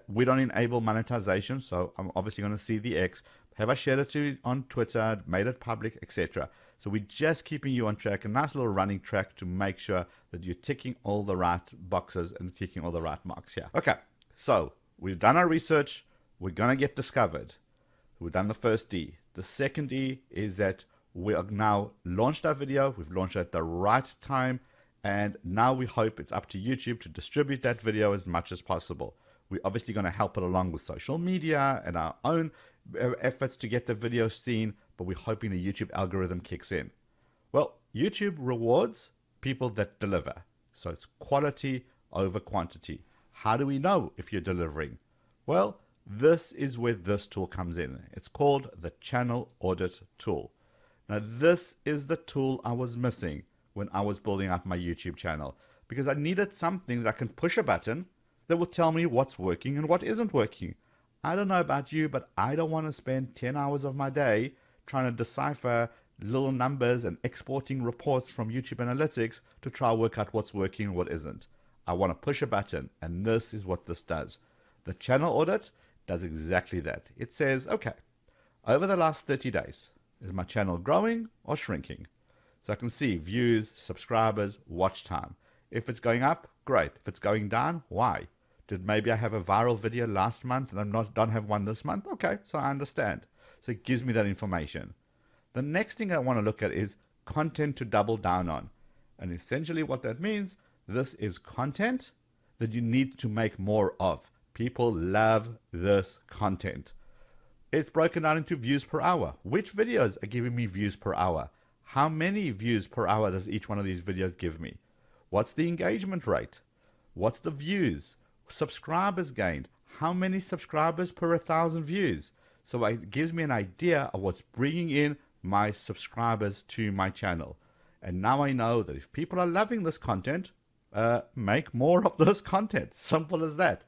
We don't enable monetization, so I'm obviously going to see the X. Have I shared it on Twitter, made it public, etc.? So we're just keeping you on track, a nice little running track to make sure that you're ticking all the right boxes and ticking all the right marks here. Okay, so we've done our research. We're going to get discovered. We've done the first D. The second D is that we have now launched our video. We've launched it at the right time. And now we hope it's up to YouTube to distribute that video as much as possible. We're obviously going to help it along with social media and our own efforts to get the video seen, but we're hoping the YouTube algorithm kicks in. Well, YouTube rewards people that deliver. So it's quality over quantity. How do we know if you're delivering? Well, this is where this tool comes in. It's called the Channel Audit tool. Now, this is the tool I was missing when I was building up my YouTube channel, because I needed something that I can push a button that will tell me what's working and what isn't working. I don't know about you, but I don't want to spend 10 hours of my day trying to decipher little numbers and exporting reports from YouTube Analytics to try to work out what's working and what isn't. I want to push a button, and this is what this does. The channel audit does exactly that. It says, okay, over the last 30 days, is my channel growing or shrinking? So I can see views, subscribers, watch time. If it's going up, great. If it's going down, why? Did maybe I have a viral video last month and don't have one this month? Okay, so I understand. So it gives me that information. The next thing I want to look at is content to double down on. And essentially what that means, this is content that you need to make more of. People love this content. It's broken down into views per hour. Which videos are giving me views per hour? How many views per hour does each one of these videos give me? What's the engagement rate? What's the views? Subscribers gained. How many subscribers per 1,000 views? So it gives me an idea of what's bringing in my subscribers to my channel. And now I know that if people are loving this content, make more of this content. Simple as that.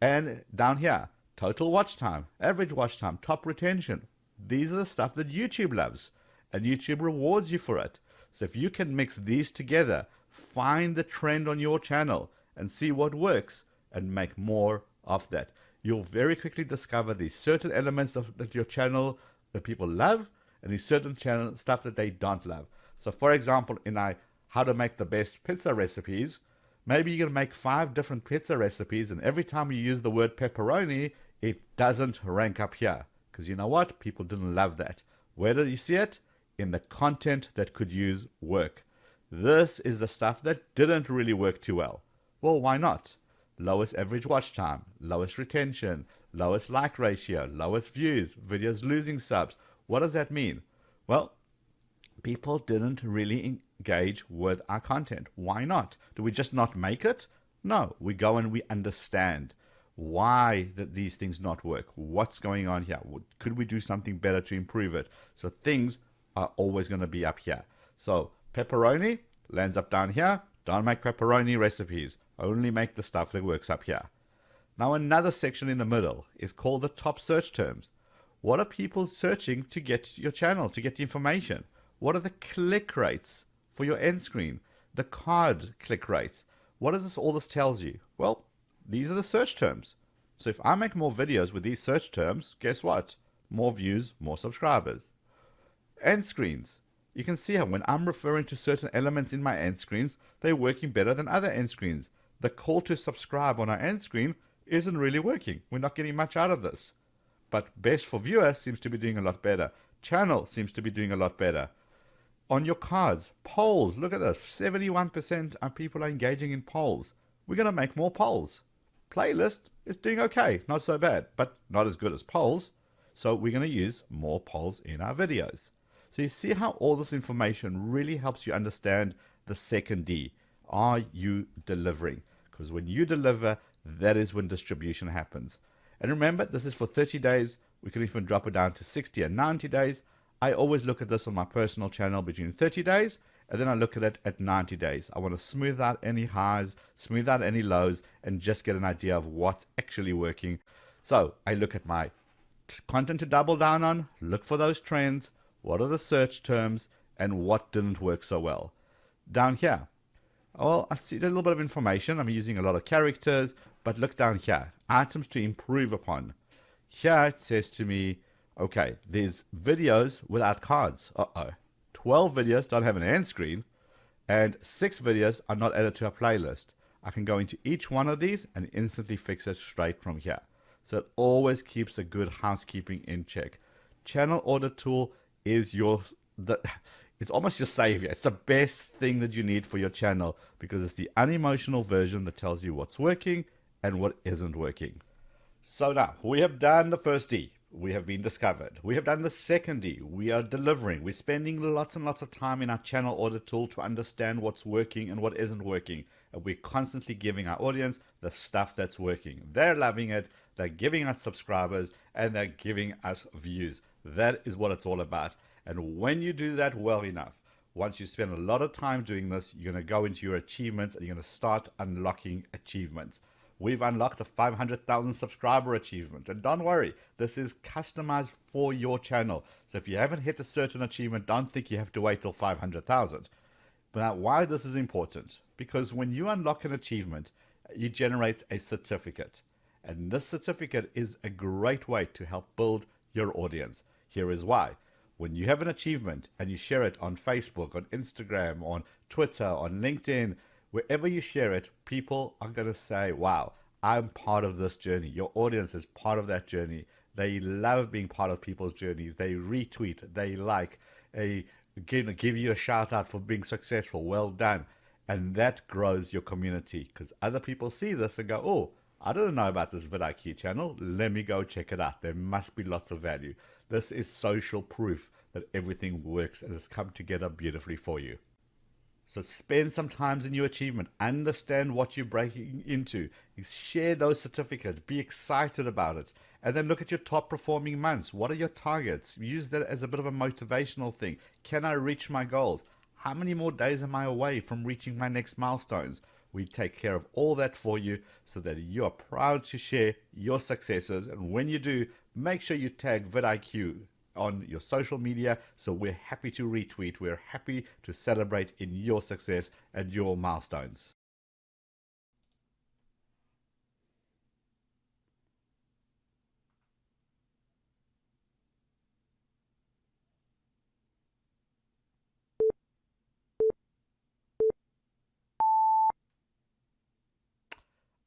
And down here, total watch time, average watch time, top retention. These are the stuff that YouTube loves, and YouTube rewards you for it. So if you can mix these together, find the trend on your channel and see what works and make more of that, you'll very quickly discover these certain elements that your channel, that people love, and these certain channel stuff that they don't love. So for example, in how to make the best pizza recipes, maybe you're going to make 5 different pizza recipes, and every time you use the word pepperoni, it doesn't rank up here. Because you know what? People didn't love that. Where did you see it? In the content that could use work. This is the stuff that didn't really work too well. Well, why not? Lowest average watch time, lowest retention, lowest like ratio, lowest views, videos losing subs. What does that mean? Well, people didn't really engage with our content. Why not? Do we just not make it? No, we go and we understand why these things not work. What's going on here? Could we do something better to improve it? So things are always going to be up here. So pepperoni lands up down here. Don't make pepperoni recipes. Only make the stuff that works up here. Now another section in the middle is called the top search terms. What are people searching to get to your channel, to get the information? What are the click rates for your end screen? The card click rates. What does this? All this tells you? Well, these are the search terms. So if I make more videos with these search terms, guess what? More views, more subscribers. End screens. You can see how when I'm referring to certain elements in my end screens, they're working better than other end screens. The call to subscribe on our end screen isn't really working. We're not getting much out of this. But best for viewer seems to be doing a lot better. Channel seems to be doing a lot better. On your cards, polls, look at this. 71% of people are engaging in polls. We're going to make more polls. Playlist is doing okay, not so bad, but not as good as polls. So we're going to use more polls in our videos. So you see how all this information really helps you understand the second D. Are you delivering? Because when you deliver, that is when distribution happens. And remember, this is for 30 days. We can even drop it down to 60 and 90 days. I always look at this on my personal channel between 30 days, and then I look at it at 90 days. I want to smooth out any highs, smooth out any lows, and just get an idea of what's actually working. So I look at my content to double down on, look for those trends, what are the search terms, and what didn't work so well. Down here, well, I see a little bit of information. I'm using a lot of characters, but look down here, items to improve upon. Here it says to me, okay, there's videos without cards. 12 videos don't have an end screen, and 6 videos are not added to a playlist. I can go into each one of these and instantly fix it straight from here. So it always keeps a good housekeeping in check. Channel audit tool is it's almost your savior. It's the best thing that you need for your channel because it's the unemotional version that tells you what's working and what isn't working. So now we have done the first D. We have been discovered. We have done the second D. We are delivering. We're spending lots and lots of time in our channel audit tool to understand what's working and what isn't working. And we're constantly giving our audience the stuff that's working. They're loving it. They're giving us subscribers and they're giving us views. That is what it's all about. And when you do that well enough, once you spend a lot of time doing this, you're going to go into your achievements and you're going to start unlocking achievements. we've unlocked the 500,000 subscriber achievement. And don't worry, this is customized for your channel. So if you haven't hit a certain achievement, don't think you have to wait till 500,000. But now, why this is important? Because when you unlock an achievement, it generates a certificate. And this certificate is a great way to help build your audience. Here is why. When you have an achievement and you share it on Facebook, on Instagram, on Twitter, on LinkedIn, wherever you share it, people are going to say, wow, I'm part of this journey. Your audience is part of that journey. They love being part of people's journeys. They retweet, they like, give you a shout out for being successful. Well done. And that grows your community because other people see this and go, oh, I don't know about this vidIQ channel. Let me go check it out. There must be lots of value. This is social proof that everything works and has come together beautifully for you. So spend some time in your achievement. Understand what you're breaking into. Share those certificates. Be excited about it. And then look at your top performing months. What are your targets? Use that as a bit of a motivational thing. Can I reach my goals? How many more days am I away from reaching my next milestones? We take care of all that for you so that you are proud to share your successes. And when you do, make sure you tag vidIQ on your social media. So we're happy to retweet. We're happy to celebrate in your success and your milestones.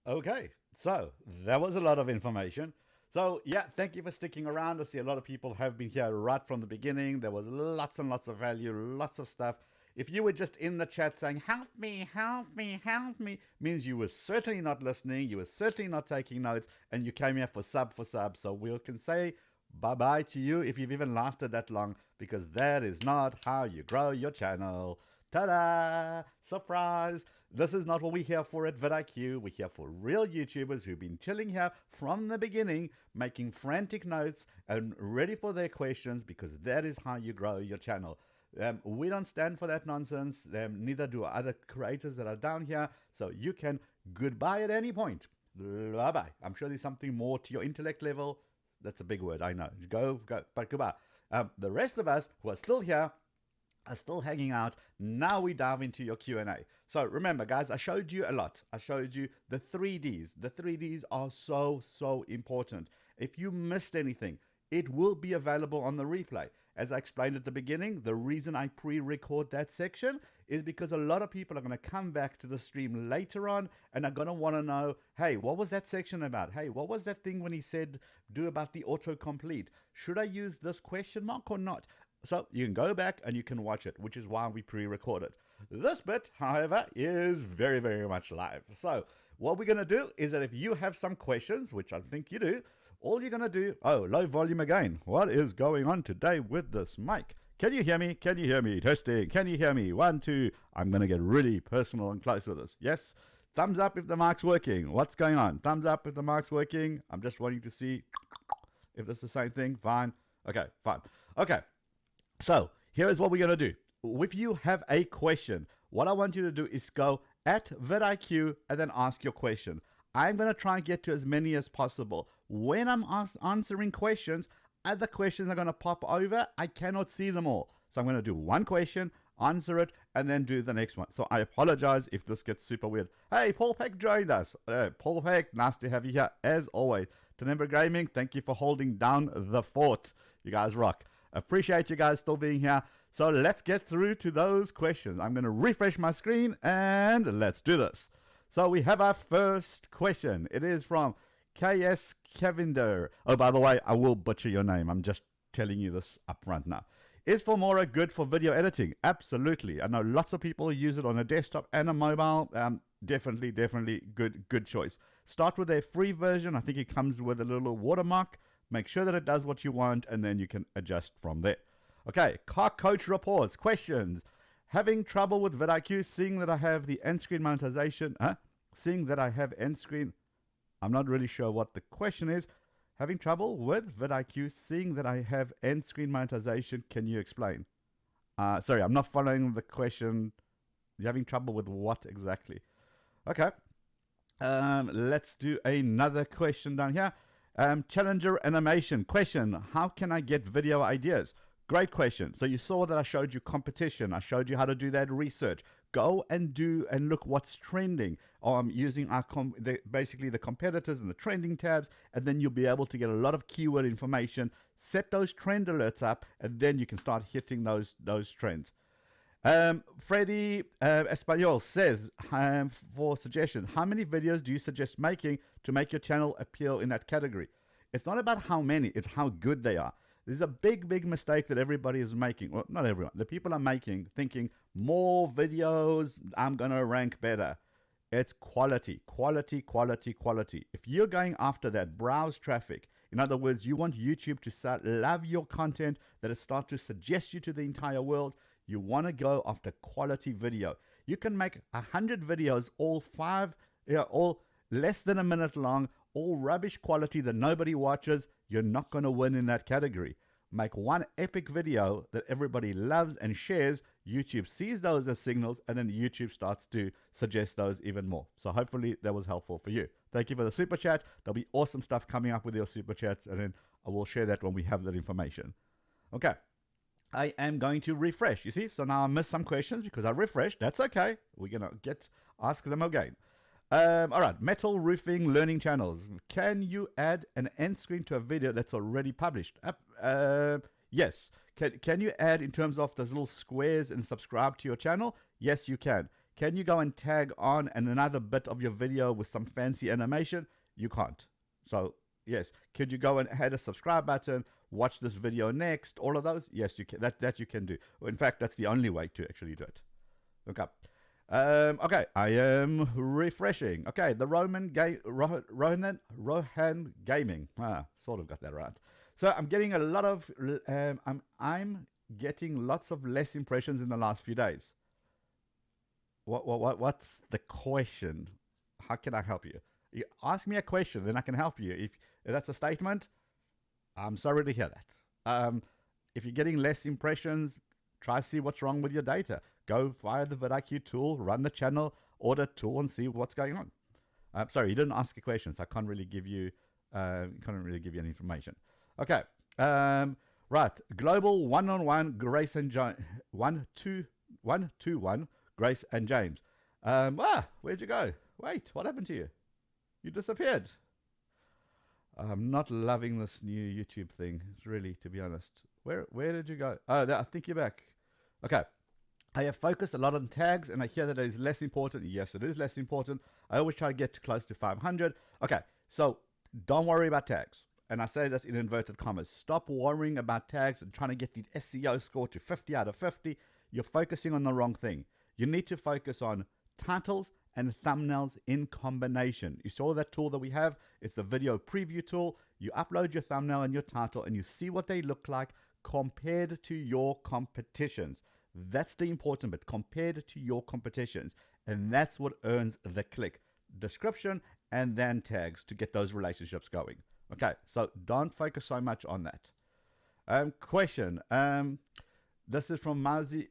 Okay, so that was a lot of information. So yeah, thank you for sticking around. I see a lot of people have been here right from the beginning. There was lots and lots of value, lots of stuff. If you were just in the chat saying, help me, help me, help me, means you were certainly not listening, you were certainly not taking notes, and you came here for sub. So we can say bye-bye to you if you've even lasted that long, because that is not how you grow your channel. Ta-da! Surprise! This is not what we're here for at vidIQ. We're here for real YouTubers who've been chilling here from the beginning, making frantic notes and ready for their questions, because that is how you grow your channel. We don't stand for that nonsense. Neither do other creators that are down here. So you can goodbye at any point. Bye-bye. I'm sure there's something more to your intellect level. That's a big word, I know. Go, but goodbye. The rest of us who are still here are still hanging out. Now we dive into your Q&A. So remember, guys, I showed you a lot. I showed you the 3Ds. The 3Ds are so important. If you missed anything, it will be available on the replay. As I explained at the beginning, the reason I pre-record that section is because a lot of people are going to come back to the stream later on and are going to want to know, hey, what was that section about? Hey, what was that thing when he said do about the autocomplete? Should I use this question mark or not? So you can go back and you can watch it, which is why we pre-record it. This bit, however, is very much live. So what we're going to do is that if you have some questions, which I think you do, all you're going to do, oh, low volume again. What is going on today with this mic? Can you hear me? Can you hear me? Testing. Can you hear me? 1, 2. I'm going to get really personal and close with this. Yes. Thumbs up if the mic's working. What's going on? Thumbs up if the mic's working. I'm just wanting to see if it's the same thing. Fine. Okay, fine. Okay. So here is what we're going to do. If you have a question, what I want you to do is go at vidIQ and then ask your question. I'm going to try and get to as many as possible. When I'm answering questions, other questions are going to pop over. I cannot see them all. So I'm going to do one question, answer it, and then do the next one. So I apologize if this gets super weird. Hey, Paul Peck joined us. Paul Peck, nice to have you here as always. Tenemba Gaming, thank you for holding down the fort. You guys rock. Appreciate you guys still being here. So let's get through to those questions. I'm going to refresh my screen and let's do this. So we have our first question. It is from KS Kevinder. Oh, by the way, I will butcher your name. I'm just telling you this up front now. Is Filmora good for video editing? Absolutely. I know lots of people use it on a desktop and a mobile. Definitely good choice. Start with their free version. I think it comes with a little watermark. Make sure that it does what you want, and then you can adjust from there. Okay, Car Coach reports. Questions. Having trouble with vidIQ, seeing that I have the end screen monetization. Seeing that I have end screen. I'm not really sure what the question is. Having trouble with vidIQ, seeing that I have end screen monetization. Can you explain? Sorry, I'm not following the question. You're having trouble with what exactly? Okay. Let's do another question down here. Challenger animation question: how can I get video ideas? Great question. So you saw that I showed you competition. I showed you how to do that research. Go and do and look what's trending. Using our basically the competitors and the trending tabs, and then you'll be able to get a lot of keyword information. Set those trend alerts up, and then you can start hitting those trends. Freddie Espanol says, for suggestions, how many videos do you suggest making to make your channel appeal in that category? It's not about how many, it's how good they are. There's a big mistake that everybody is making. Well, not everyone. The people are making, thinking, more videos, I'm going to rank better. It's quality. If you're going after that browse traffic, in other words, you want YouTube to start love your content, that it starts to suggest you to the entire world, you want to go after quality video. You can make 100 videos, all less than a minute long, all rubbish quality that nobody watches. You're not going to win in that category. Make one epic video that everybody loves and shares. YouTube sees those as signals, and then YouTube starts to suggest those even more. So hopefully that was helpful for you. Thank you for the super chat. There'll be awesome stuff coming up with your super chats, and then I will share that when we have that information. Okay. I am going to refresh. You see, so now I missed some questions because I refreshed. That's okay. We're going to ask them again. All right, metal roofing learning channels. Can you add an end screen to a video that's already published? Yes. Can you add in terms of those little squares and subscribe to your channel? Yes, you can. Can you go and tag on another bit of your video with some fancy animation? You can't. So yes. Could you go and add a subscribe button? Watch this video next, all of those? Yes, you can. That you can do. In fact, that's the only way to actually do it. Okay. Okay, I am refreshing. Okay, the Rohan Gaming. Sort of got that right. So I'm getting a lot of, I'm getting lots of less impressions in the last few days. What's the question? How can I help you? You ask me a question, then I can help you. If that's a statement, I'm sorry to hear that. If you're getting less impressions, try to see what's wrong with your data. Go via the vidIQ tool, run the channel audit tool, and see what's going on. Sorry, you didn't ask a question, so I can't really give you any information. Okay, right. Global one-on-one Grace and James 1-2-1 Grace and James. Where'd you go? Wait, what happened to you? You disappeared. I'm not loving this new YouTube thing, really, to be honest. Where did you go? Oh, I think you're back. Okay. I have focused a lot on tags, and I hear that it is less important. Yes, it is less important. I always try to get close to 500. Okay, so don't worry about tags. And I say that in inverted commas. Stop worrying about tags and trying to get the SEO score to 50 out of 50. You're focusing on the wrong thing. You need to focus on titles and thumbnails in combination. You saw that tool that we have. It's the video preview tool. You upload your thumbnail and your title, and you see what they look like compared to your competitions. That's the important bit, compared to your competitions. And that's what earns the click. Description and then tags to get those relationships going. Okay, so don't focus so much on that. Question. This is from Mousy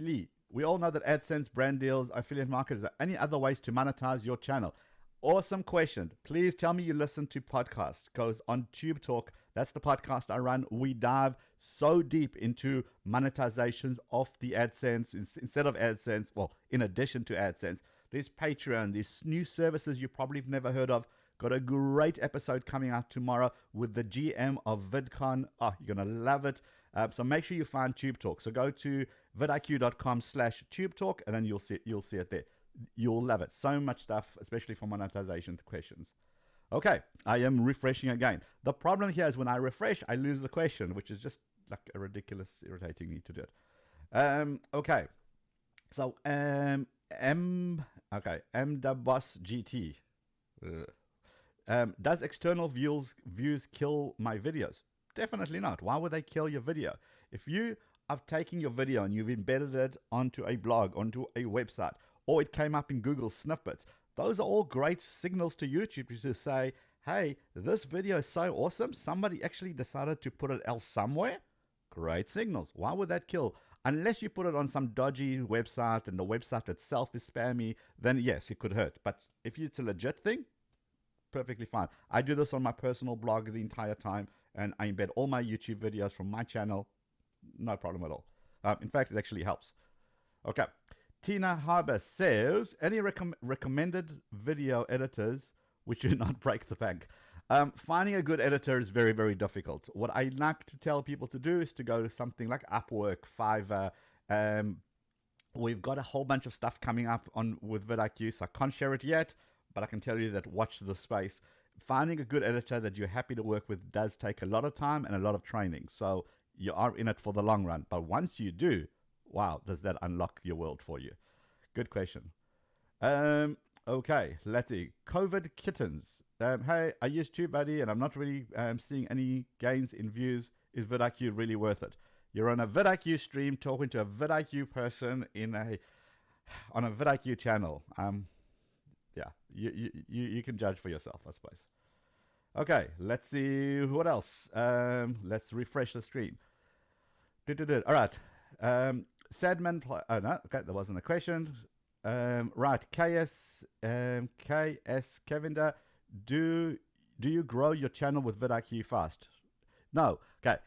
Lee. We all know that AdSense, brand deals, affiliate marketers, are any other ways to monetize your channel? Awesome question. Please tell me you listen to podcasts, because on Tube Talk, that's the podcast I run, we dive so deep into monetizations of the AdSense. Instead of AdSense, well, in addition to AdSense, there's Patreon, there's new services you probably have never heard of. Got a great episode coming out tomorrow with the GM of VidCon. Oh, you're going to love it. So make sure you find Tube Talk. So go to vidiq.com/Tube Talk, and then you'll see it there. You'll love it. So much stuff, especially for monetization questions. Okay, I am refreshing again. The problem here is when I refresh, I lose the question, which is just like a ridiculous, irritating need to do it. Okay, so MWBoss GT. Does external views kill my videos? Definitely not. Why would they kill your video? If you have taken your video and you've embedded it onto a blog, onto a website, or it came up in Google snippets, those are all great signals to YouTube to say, hey, this video is so awesome, somebody actually decided to put it else somewhere. Great signals. Why would that kill? Unless you put it on some dodgy website and the website itself is spammy, then yes, it could hurt. But if it's a legit thing, perfectly fine. I do this on my personal blog the entire time, and I embed all my YouTube videos from my channel. No problem at all. In fact, it actually helps. Okay. Tina Harbour says, any recommended video editors which do not break the bank? Finding a good editor is very, very difficult. What I like to tell people to do is to go to something like Upwork, Fiverr. We've got a whole bunch of stuff coming up with vidIQ, so I can't share it yet, but I can tell you that watch the space. Finding a good editor that you're happy to work with does take a lot of time and a lot of training. So you are in it for the long run. But once you do, wow, does that unlock your world for you? Good question. Okay, let's see. COVID kittens. Hey, I use TubeBuddy and I'm not really seeing any gains in views. Is vidIQ really worth it? You're on a vidIQ stream talking to a vidIQ person on a vidIQ channel. Yeah, you can judge for yourself, I suppose. Okay, let's see what else. Let's refresh the screen. All right. Sadman. Oh no, okay, there wasn't a question. Right, KS Kevinda. Do you grow your channel with vidIQ fast? No. Okay,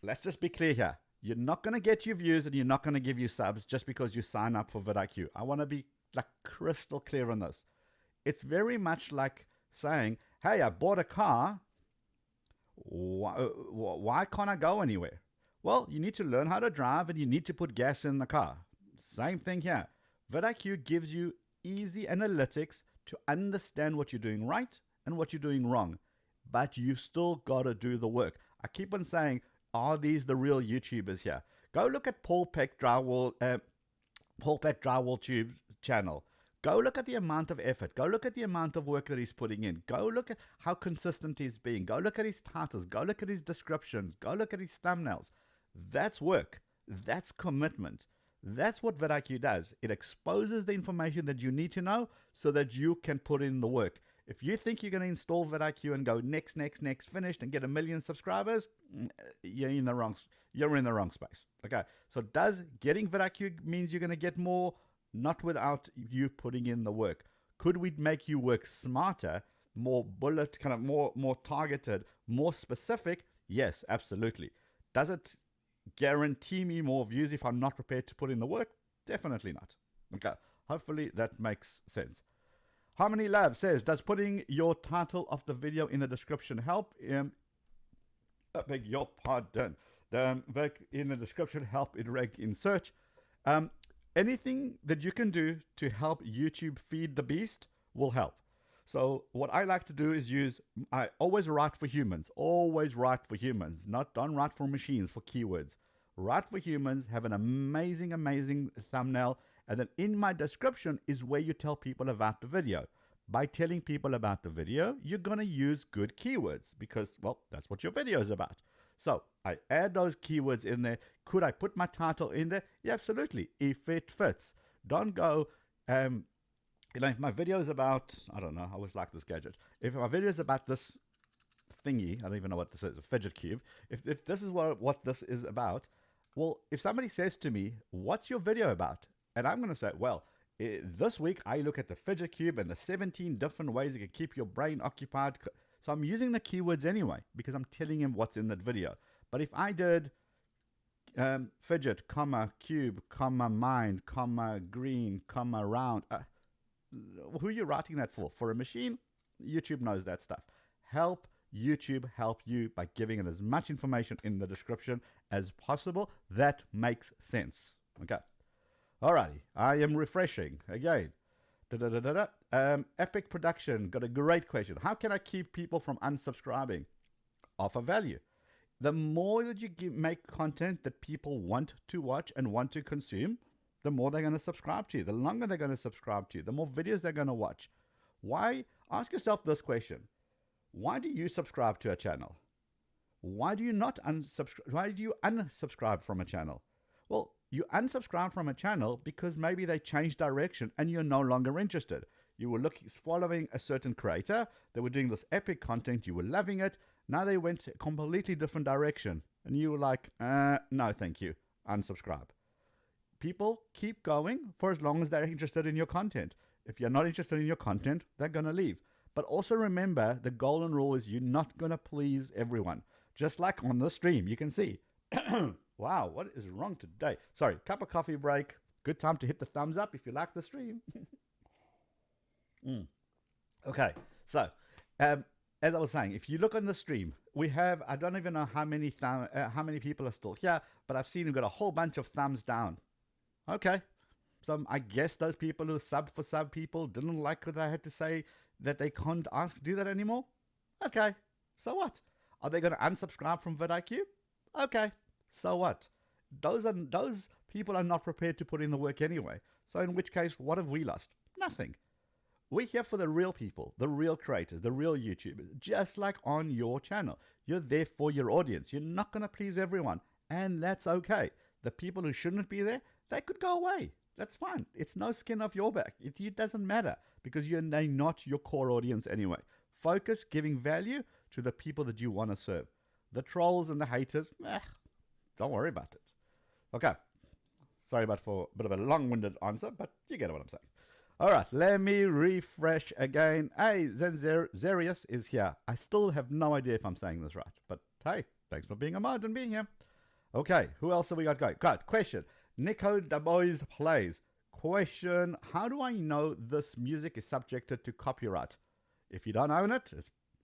let's just be clear here. You're not going to get your views and you're not going to give you subs just because you sign up for vidIQ. I want to be like crystal clear on this. It's very much like saying, hey, I bought a car. Why can't I go anywhere? Well, you need to learn how to drive and you need to put gas in the car. Same thing here. vidIQ gives you easy analytics to understand what you're doing right and what you're doing wrong. But you've still got to do the work. I keep on saying, are these the real YouTubers here? Go look at Paul Peck Drywall Tube channel. Go look at the amount of effort. Go look at the amount of work that he's putting in. Go look at how consistent he's being. Go look at his titles. Go look at his descriptions. Go look at his thumbnails. That's work. That's commitment. That's what vidIQ does. It exposes the information that you need to know so that you can put in the work. If you think you're going to install vidIQ and go next, finished, and get 1 million subscribers, you're in the wrong space. Okay. So does getting vidIQ means you're going to get more? Not without you putting in the work. Could we make you work smarter, more bullet, kind of more targeted, more specific? Yes, absolutely. Does it guarantee me more views if I'm not prepared to put in the work? Definitely not. Okay. Hopefully that makes sense. Harmony Lab says, does putting your title of the video in the description help? I beg your pardon. In the description help it rank in search. Anything that you can do to help YouTube feed the beast will help. So what I like to do is I always write for humans. Always write for humans. Don't write for machines, for keywords. Write for humans, have an amazing, amazing thumbnail. And then in my description is where you tell people about the video. By telling people about the video, you're going to use good keywords because, well, that's what your video is about. So I add those keywords in there. Could I put my title in there? Yeah, absolutely, if it fits. Don't go, if my video is about, I don't know, I always like this gadget. If my video is about this thingy, I don't even know what this is, a fidget cube. If this is what this is about, well, if somebody says to me, what's your video about? And I'm going to say, well, this week I look at the fidget cube and the 17 different ways you can keep your brain occupied. So I'm using the keywords anyway because I'm telling him what's in that video. But if I did fidget, comma, cube, comma, mind, comma, green, comma, round, who are you writing that for? For a machine? YouTube knows that stuff. Help YouTube help you by giving it as much information in the description as possible. That makes sense. Okay. Alrighty. I am refreshing again. Epic Production got a great question. How can I keep people from unsubscribing? Offer value. The more that you make content that people want to watch and want to consume, the more they're going to subscribe to you. The longer they're going to subscribe to you, the more videos they're going to watch. Why? Ask yourself this question. Why do you subscribe to a channel? Why do you not unsubscribe? Why do you unsubscribe from a channel? Well, you unsubscribe from a channel because maybe they changed direction and you're no longer interested. You were following a certain creator. They were doing this epic content. You were loving it. Now they went a completely different direction. And you were like, no, thank you. Unsubscribe. people keep going for as long as they're interested in your content. If you're not interested in your content, they're going to leave. But also remember, the golden rule is you're not going to please everyone. Just like on the stream, you can see. Wow, what is wrong today? Sorry, cup of coffee break. Good time to hit the thumbs up if you like the stream. Okay, so as I was saying, if you look on the stream, we have, I don't even know how many people are still here, but I've seen we've got a whole bunch of thumbs down. Okay, so I guess those people who sub for sub people didn't like what I had to say, that they can't do that anymore. Okay, so what? Are they going to unsubscribe from vidIQ? Okay, so what? Those people are not prepared to put in the work anyway. So in which case, what have we lost? Nothing. We're here for the real people, the real creators, the real YouTubers, just like on your channel. You're there for your audience. You're not going to please everyone, and that's okay. The people who shouldn't be there, they could go away. That's fine. It's no skin off your back. It doesn't matter because they're not your core audience anyway. Focus giving value to the people that you want to serve. The trolls and the haters, don't worry about it. Okay. Sorry for a bit of a long-winded answer, but you get what I'm saying. All right, let me refresh again. Hey, Zerius is here. I still have no idea if I'm saying this right, but hey, thanks for being a mod and being here. Okay, who else have we got going? Good question. Nico Dabois plays. Question, how do I know this music is subjected to copyright? If you don't own it,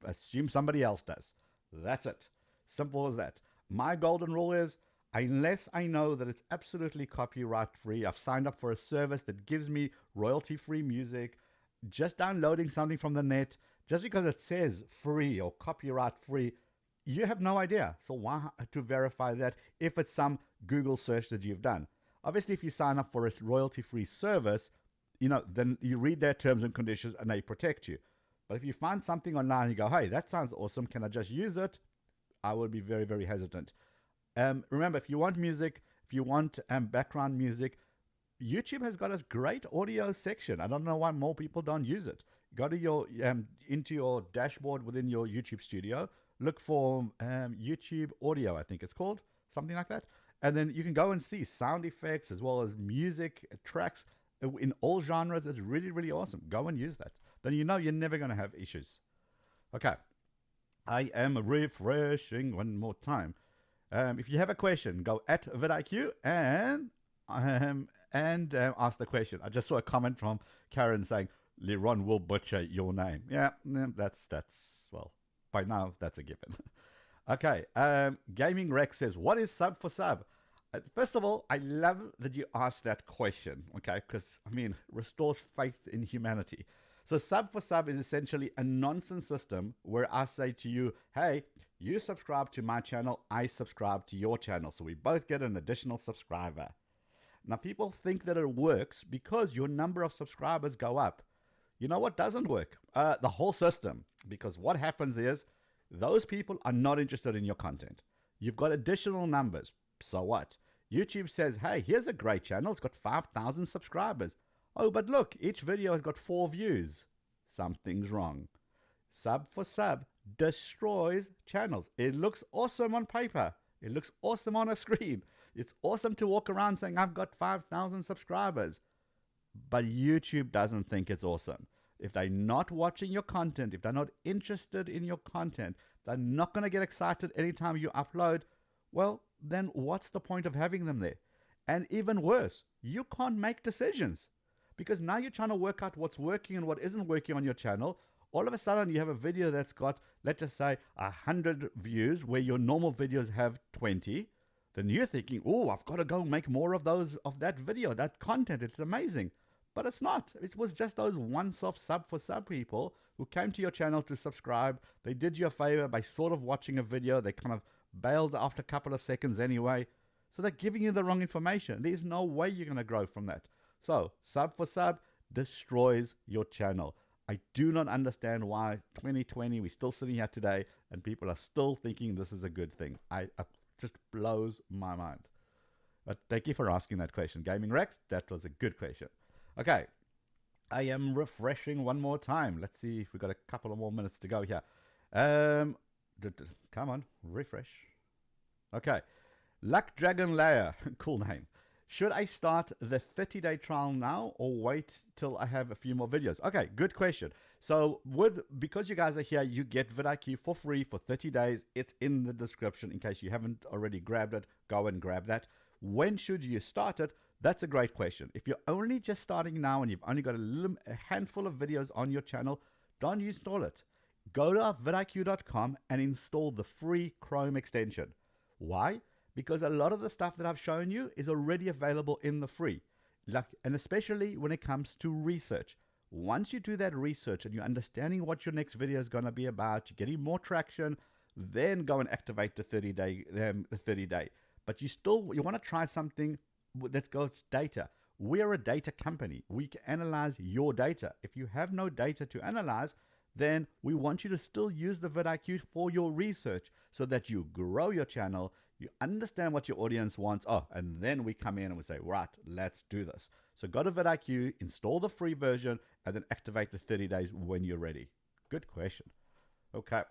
assume somebody else does. That's it. Simple as that. My golden rule is, unless I know that it's absolutely copyright free, I've signed up for a service that gives me royalty free music, just downloading something from the net, just because it says free or copyright free, you have no idea. So why to verify that if it's some Google search that you've done? Obviously, if you sign up for a royalty free service, then you read their terms and conditions and they protect you. But if you find something online and you go, hey, that sounds awesome, can I just use it? I would be very, very hesitant. Remember, if you want music, if you want background music, YouTube has got a great audio section. I don't know why more people don't use it. Go to your into your dashboard within your YouTube studio, look for YouTube audio, I think it's called, something like that. And then you can go and see sound effects as well as music tracks in all genres. It's really, really awesome. Go and use that. Then you know you're never going to have issues. Okay. I am refreshing one more time. If you have a question, go at vidIQ and ask the question. I just saw a comment from Karen saying, Liron will butcher your name. Yeah, that's well, by now that's a given. Okay, Gaming Rex says, what is sub for sub? First of all, I love that you asked that question, okay, because, restores faith in humanity. So sub for sub is essentially a nonsense system where I say to you, hey, you subscribe to my channel, I subscribe to your channel. So we both get an additional subscriber. Now, people think that it works because your number of subscribers go up. You know what doesn't work? The whole system. Because what happens is those people are not interested in your content. You've got additional numbers. So what? YouTube says, hey, here's a great channel. It's got 5,000 subscribers. Oh, but look, each video has got 4 views. Something's wrong. Sub for sub destroys channels. It looks awesome on paper. It looks awesome on a screen. It's awesome to walk around saying, I've got 5,000 subscribers. But YouTube doesn't think it's awesome. If they're not watching your content, if they're not interested in your content, they're not going to get excited anytime you upload, well, then what's the point of having them there? And even worse, you can't make decisions. Because now you're trying to work out what's working and what isn't working on your channel. All of a sudden, you have a video that's got, let's just say, 100 views, where your normal videos have 20. Then you're thinking, oh, I've got to go make more of that video, that content. It's amazing. But it's not. It was just those once-off sub for sub people who came to your channel to subscribe. They did you a favor by sort of watching a video. They kind of bailed after a couple of seconds anyway. So they're giving you the wrong information. There's no way you're going to grow from that. So sub for sub destroys your channel. I do not understand why 2020, we're still sitting here today and people are still thinking this is a good thing. It just blows my mind. But thank you for asking that question. Gaming Rex, that was a good question. Okay, I am refreshing one more time. Let's see if we've got a couple of more minutes to go here. Come on, refresh. Okay, Luck Dragon Layer, cool name. Should I start the 30-day trial now or wait till I have a few more videos? Okay, good question. So because you guys are here, you get vidIQ for free for 30 days. It's in the description in case you haven't already grabbed it. Go and grab that. When should you start it? That's a great question. If you're only just starting now and you've only got a handful of videos on your channel, don't install it. Go to vidIQ.com and install the free Chrome extension. Why? Because a lot of the stuff that I've shown you is already available in the free. And especially when it comes to research. Once you do that research and you're understanding what your next video is going to be about, you're getting more traction, then go and activate the 30-day. But you want to try something that's got data. We're a data company. We can analyze your data. If you have no data to analyze, then we want you to still use the vidIQ for your research so that you grow your channel, you understand what your audience wants. And then we come in and we say, right, let's do this. So go to vidIQ, install the free version, and then activate the 30 days when you're ready. Good question. Okay.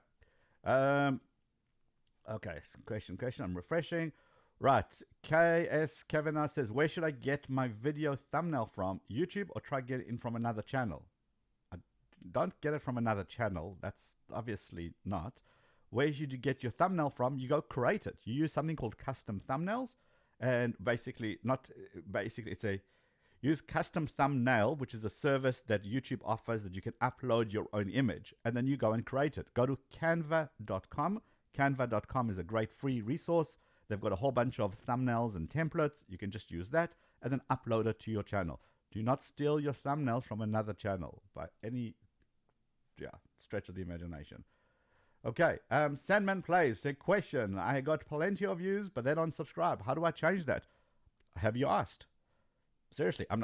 Okay, question. I'm refreshing. Right. KS Kavanaugh says, where should I get my video thumbnail from? YouTube, or try get it in from another channel? Don't get it from another channel. That's obviously not. Where should you get your thumbnail from? You go create it. You use something called custom thumbnails, and use custom thumbnail, which is a service that YouTube offers that you can upload your own image, and then you go and create it. Go to canva.com. Canva.com is a great free resource. They've got a whole bunch of thumbnails and templates. You can just use that and then upload it to your channel. Do not steal your thumbnails from another channel by any stretch of the imagination. Okay, Sandman Plays, a question. I got plenty of views, but they don't subscribe. How do I change that? Have you asked? Seriously, I'm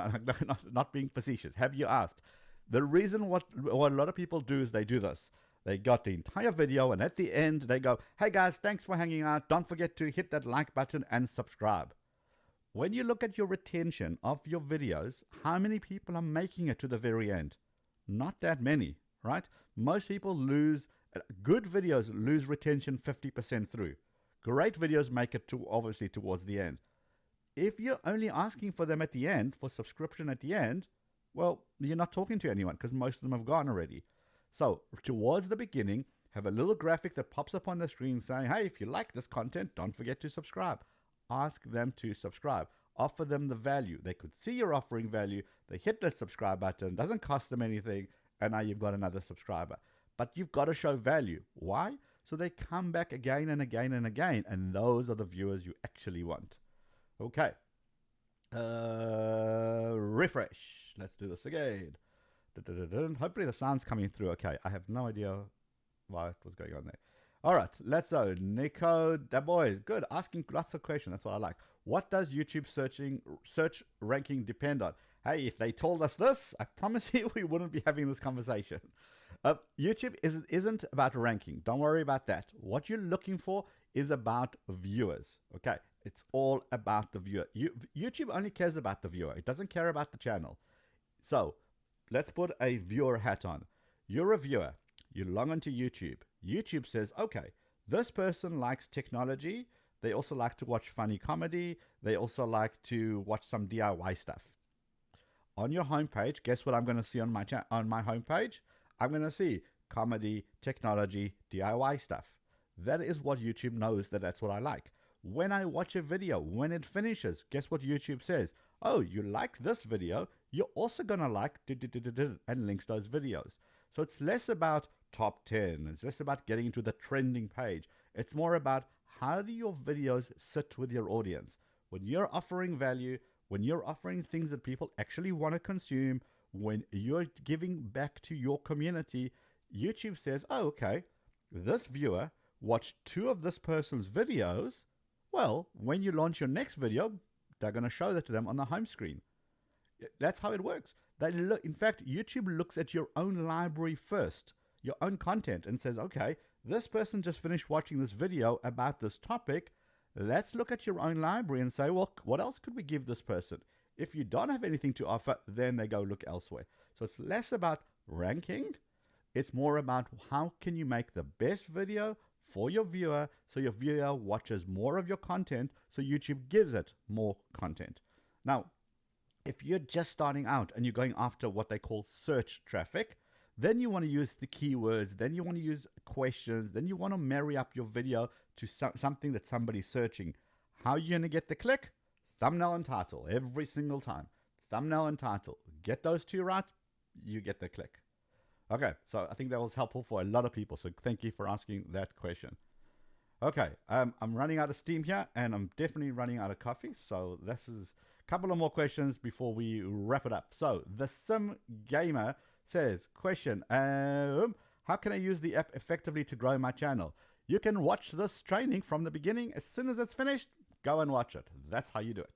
not being facetious. Have you asked? The reason what a lot of people do is they do this. They got the entire video, and at the end, they go, hey guys, thanks for hanging out. Don't forget to hit that like button and subscribe. When you look at your retention of your videos, how many people are making it to the very end? Not that many, right? Most people good videos lose retention 50% through. Great videos make it obviously towards the end. If you're only asking for them at the end, for subscription at the end, well, you're not talking to anyone because most of them have gone already. So towards the beginning, have a little graphic that pops up on the screen saying, hey, if you like this content, don't forget to subscribe. Ask them to subscribe. Offer them the value. They could see you're offering value. They hit that subscribe button. Doesn't cost them anything. And now you've got another subscriber. But you've got to show value. Why? So they come back again and again and again. And those are the viewers you actually want. Okay. Refresh. Let's do this again. Hopefully the sound's coming through okay. I have no idea what was going on there. All right, let's go. Nico, that boy, good. Asking lots of questions. That's what I like. What does YouTube search ranking depend on? Hey, if they told us this, I promise you we wouldn't be having this conversation. YouTube isn't about ranking. Don't worry about that. What you're looking for is about viewers. Okay, it's all about the viewer. YouTube only cares about the viewer. It doesn't care about the channel. So let's put a viewer hat on. You're a viewer. You log onto YouTube. YouTube says, okay, this person likes technology. They also like to watch funny comedy. They also like to watch some DIY stuff. On your homepage, guess what I'm going to see on my homepage? I'm going to see comedy, technology, DIY stuff. That is what YouTube knows that's what I like. When I watch a video, when it finishes, guess what YouTube says? Oh, you like this video, you're also going to like and links those videos. So it's less about top 10. It's less about getting into the trending page. It's more about how do your videos sit with your audience? When you're offering value, when you're offering things that people actually want to consume, when you're giving back to your community, YouTube says, oh, okay, this viewer watched 2 of this person's videos. Well, when you launch your next video, they're going to show that to them on the home screen. That's how it works. In fact, YouTube looks at your own library first, your own content, and says, okay, this person just finished watching this video about this topic. Let's look at your own library and say, well, what else could we give this person? If you don't have anything to offer, then they go look elsewhere. So it's less about ranking. It's more about how can you make the best video for your viewer so your viewer watches more of your content so YouTube gives it more content. Now, if you're just starting out and you're going after what they call search traffic, then you want to use the keywords, then you want to use questions, then you want to marry up your video to something that somebody's searching. How are you going to get the click? Thumbnail and title every single time. Thumbnail and title. Get those two right, you get the click. Okay, so I think that was helpful for a lot of people. So thank you for asking that question. Okay, I'm running out of steam here, and I'm definitely running out of coffee. So this is a couple of more questions before we wrap it up. So the Sim Gamer says, question, how can I use the app effectively to grow my channel? You can watch this training from the beginning. As soon as it's finished, go and watch it. That's how you do it.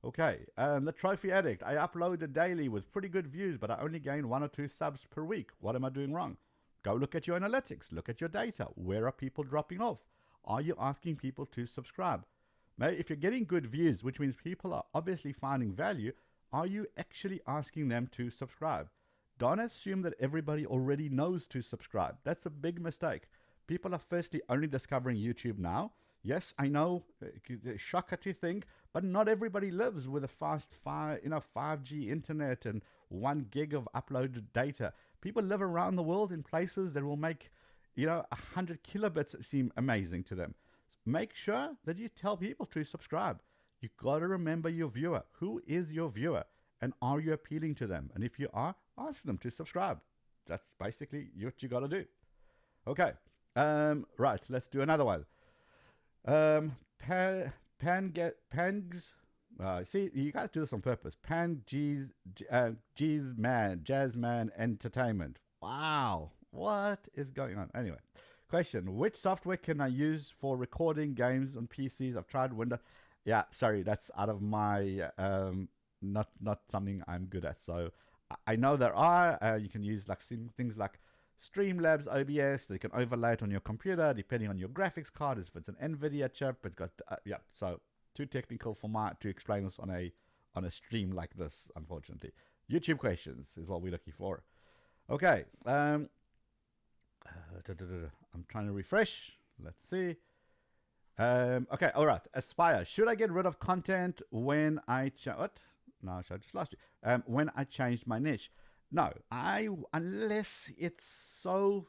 Okay, the Trophy Addict. I upload daily with pretty good views, but I only gain 1 or 2 subs per week. What am I doing wrong? Go look at your analytics. Look at your data. Where are people dropping off? Are you asking people to subscribe? Maybe if you're getting good views, which means people are obviously finding value, are you actually asking them to subscribe? Don't assume that everybody already knows to subscribe. That's a big mistake. People are firstly only discovering YouTube now. Yes, I know, shocker to think, but not everybody lives with a fast 5G internet and 1 gig of uploaded data. People live around the world in places that will make 100 kilobits seem amazing to them. Make sure that you tell people to subscribe. You got to remember your viewer. Who is your viewer? And are you appealing to them? And if you are, ask them to subscribe. That's basically what you got to do. Okay. Right. Let's do another one. Pangs. See, you guys do this on purpose. Jazzman Entertainment. Wow. What is going on? Anyway, question. Which software can I use for recording games on PCs? I've tried Windows. Yeah, sorry, that's out of my, not something I'm good at. So I know there are, you can use like things like Streamlabs, OBS, that you can overlay it on your computer, depending on your graphics card. If it's an NVIDIA chip, it's got, yeah, so too technical for to explain this on a stream like this, unfortunately. YouTube questions is what we're looking for. Okay, I'm trying to refresh. Let's see. Okay, all right. Aspire. Should I get rid of content when I what? No, I just lost you. When I changed my niche. No, unless it's so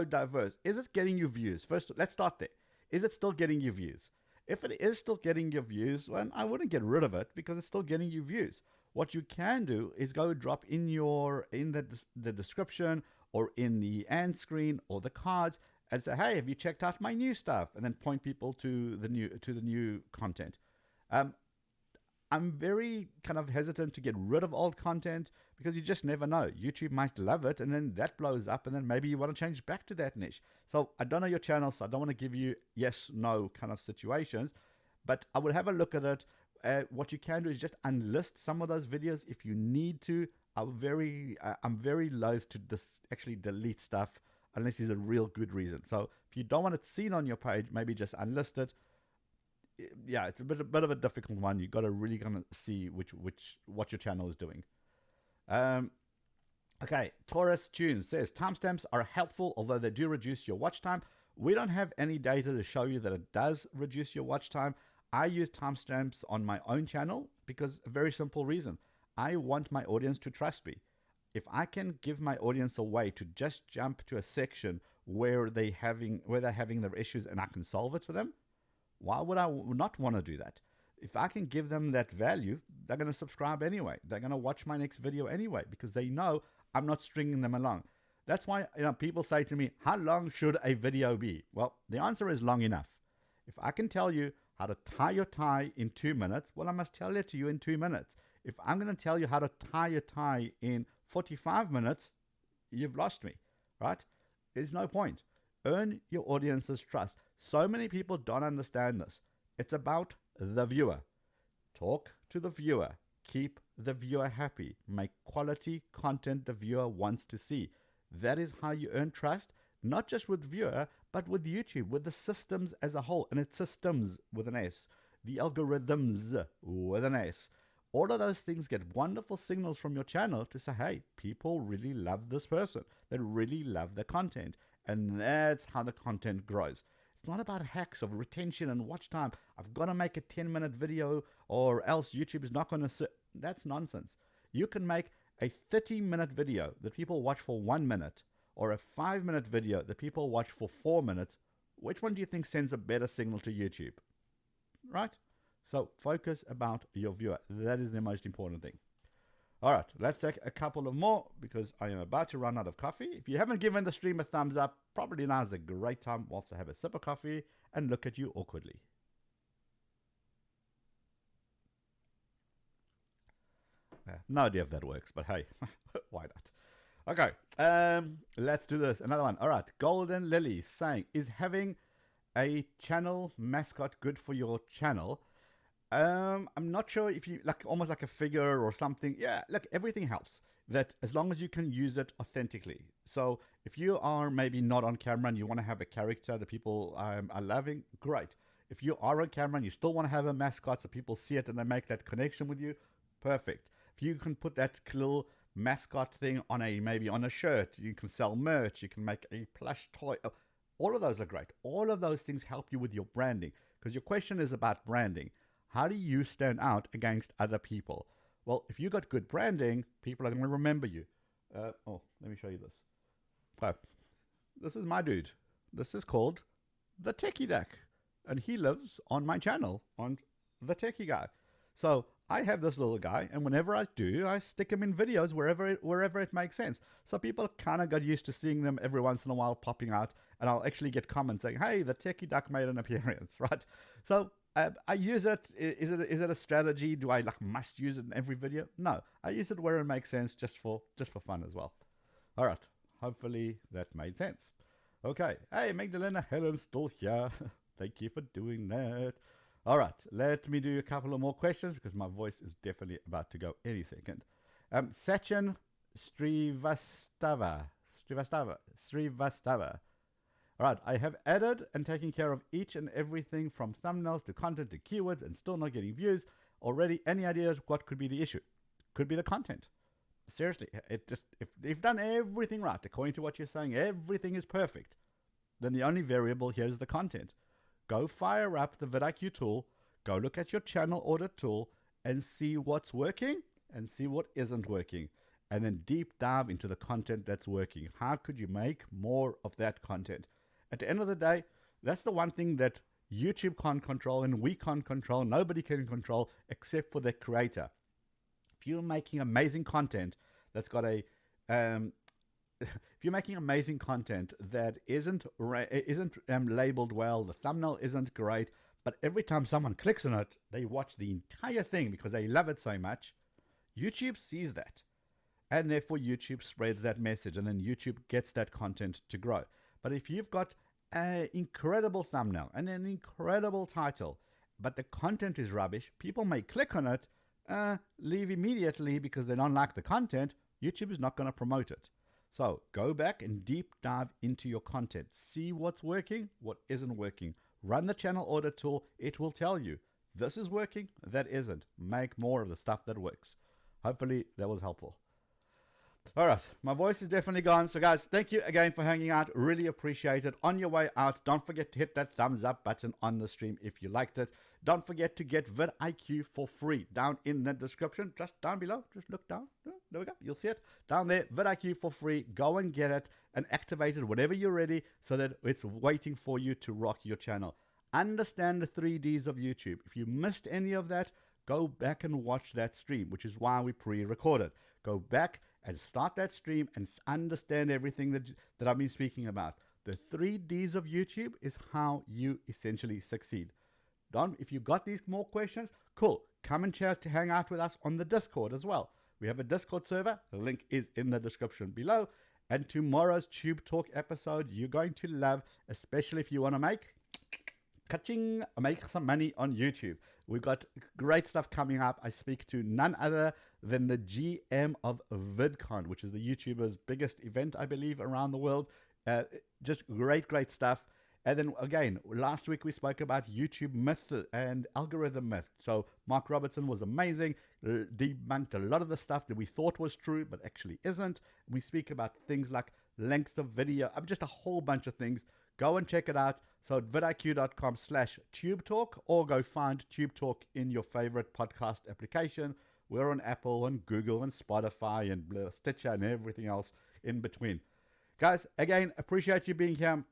diverse. Is it getting you views? First, let's start there. Is it still getting you views? If it is still getting you views, well, I wouldn't get rid of it because it's still getting you views. What you can do is go drop in the description or in the end screen or the cards and say, hey, have you checked out my new stuff? And then point people to the new content. I'm very kind of hesitant to get rid of old content because you just never know. YouTube might love it and then that blows up and then maybe you want to change back to that niche. So I don't know your channel, so I don't want to give you yes, no kind of situations, but I would have a look at it. What you can do is just unlist some of those videos if you need to. I'm very loath to actually delete stuff unless there's a real good reason. So if you don't want it seen on your page, maybe just unlist it. Yeah, it's a bit of a difficult one. You got to really kind of see what your channel is doing. Okay, Taurus Tune says timestamps are helpful, although they do reduce your watch time. We don't have any data to show you that it does reduce your watch time. I use timestamps on my own channel because a very simple reason. I want my audience to trust me. If I can give my audience a way to just jump to a section where they're having their issues and I can solve it for them, why would I not want to do that? If I can give them that value, they're going to subscribe anyway. They're going to watch my next video anyway because they know I'm not stringing them along. That's why people say to me, how long should a video be? Well, the answer is long enough. If I can tell you how to tie your tie in 2 minutes, well, I must tell it to you in 2 minutes. If I'm going to tell you how to tie your tie in 45 minutes, you've lost me, right? There's no point. Earn your audience's trust. So many people don't understand this. It's about the viewer. Talk to the viewer. Keep the viewer happy. Make quality content the viewer wants to see. That is how you earn trust, not just with viewer, but with YouTube, with the systems as a whole. And it's systems with an S. The algorithms with an S. All of those things get wonderful signals from your channel to say, hey, people really love this person. They really love the content. And that's how the content grows. It's not about hacks of retention and watch time. I've got to make a 10-minute video or else YouTube is not going to... That's nonsense. You can make a 30-minute video that people watch for 1 minute or a 5-minute video that people watch for 4 minutes. Which one do you think sends a better signal to YouTube? Right? So focus about your viewer. That is the most important thing. All right, let's take a couple of more because I am about to run out of coffee. If you haven't given the stream a thumbs up, probably now is a great time whilst I have a sip of coffee and look at you awkwardly. No idea if that works, but hey, why not? Okay, let's do this. Another one. All right, Golden Lily saying, is having a channel mascot good for your channel? I'm not sure if you like almost like a figure or something. Yeah, look, everything helps. That as long as you can use it authentically. So if you are maybe not on camera and you want to have a character that people are loving, great. If you are on camera and you still want to have a mascot so people see it and they make that connection with you, perfect. If you can put that little mascot thing on maybe on a shirt, you can sell merch, you can make a plush toy. All of those are great. All of those things help you with your branding because your question is about branding. How do you stand out against other people? Well, if you got good branding, people are going to remember you. Oh, let me show you this. Okay. This is my dude. This is called the Techie Duck. And he lives on my channel, on the Techie Guy. So I have this little guy, and whenever I do, I stick him in videos wherever it makes sense. So people kind of got used to seeing them every once in a while popping out, and I'll actually get comments saying, hey, the Techie Duck made an appearance, right? So I use it. Is it a strategy? Do I must use it in every video? No, I use it where it makes sense, just for fun as well. All right. Hopefully that made sense. Okay. Hey, Magdalena Helen's still here. Thank you for doing that. All right. Let me do a couple of more questions because my voice is definitely about to go any second. Sachin Srivastava. All right, I have added and taken care of each and everything from thumbnails to content to keywords and still not getting views. Already, any ideas what could be the issue? Could be the content. Seriously, if you've done everything right, according to what you're saying, everything is perfect, then the only variable here is the content. Go fire up the vidIQ tool, go look at your channel audit tool and see what's working and see what isn't working. And then deep dive into the content that's working. How could you make more of that content? At the end of the day, that's the one thing that YouTube can't control and we can't control. Nobody can control except for the creator. If you're making amazing content that's got a, if you're making amazing content that isn't labeled well, the thumbnail isn't great, but every time someone clicks on it, they watch the entire thing because they love it so much, YouTube sees that. And therefore YouTube spreads that message and then YouTube gets that content to grow. But if you've got an incredible thumbnail and an incredible title, but the content is rubbish, people may click on it, leave immediately because they don't like the content, YouTube is not going to promote it. So go back and deep dive into your content. See what's working, what isn't working. Run the channel audit tool. It will tell you this is working, that isn't. Make more of the stuff that works. Hopefully that was helpful. All right, my voice is definitely gone. So guys, thank you again for hanging out. Really appreciate it. On your way out, don't forget to hit that thumbs up button on the stream if you liked it. Don't forget to get vidIQ for free down in the description, just down below. Just look down. There we go. You'll see it down there. vidIQ for free. Go and get it and activate it whenever you're ready so that it's waiting for you to rock your channel. Understand the 3Ds of YouTube. If you missed any of that, go back and watch that stream, which is why we pre-recorded. Go back and start that stream and understand everything that I've been speaking about. The 3Ds of YouTube is how you essentially succeed. If you've got these more questions, cool. Come and chat to hang out with us on the Discord as well. We have a Discord server. The link is in the description below. And tomorrow's Tube Talk episode, you're going to love, especially if you want to make some money on YouTube. We've got great stuff coming up. I speak to none other than the GM of VidCon, which is the YouTuber's biggest event, I believe, around the world. Just great stuff. And then again, last week we spoke about YouTube myths and algorithm myths. So Mark Robertson was amazing, debunked a lot of the stuff that we thought was true, but actually isn't. We speak about things like length of video, just a whole bunch of things. Go and check it out So vidIQ.com/Tube Talk, or go find Tube Talk in your favorite podcast application. We're on Apple and Google and Spotify and Stitcher and everything else in between. Guys, again, appreciate you being here.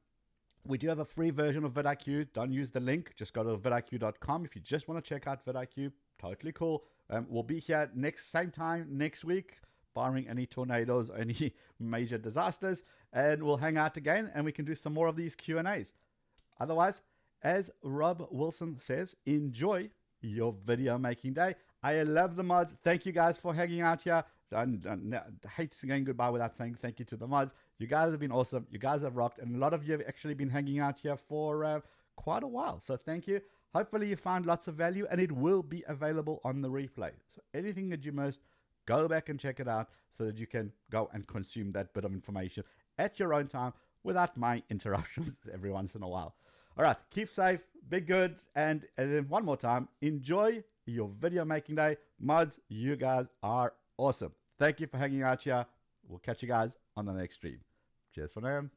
We do have a free version of vidIQ. Don't use the link. Just go to vidIQ.com if you just want to check out vidIQ. Totally cool. We'll be here same time next week, barring any tornadoes or any major disasters. And we'll hang out again and we can do some more of these Q&As. Otherwise, as Rob Wilson says, enjoy your video making day. I love the mods. Thank you guys for hanging out here. I hate saying goodbye without saying thank you to the mods. You guys have been awesome. You guys have rocked. And a lot of you have actually been hanging out here for quite a while. So thank you. Hopefully you found lots of value, and it will be available on the replay. So anything that you missed, go back and check it out so that you can go and consume that bit of information at your own time without my interruptions every once in a while. All right, keep safe, be good, and then one more time, enjoy your video making day. Mods, you guys are awesome. Thank you for hanging out here. We'll catch you guys on the next stream. Cheers for now.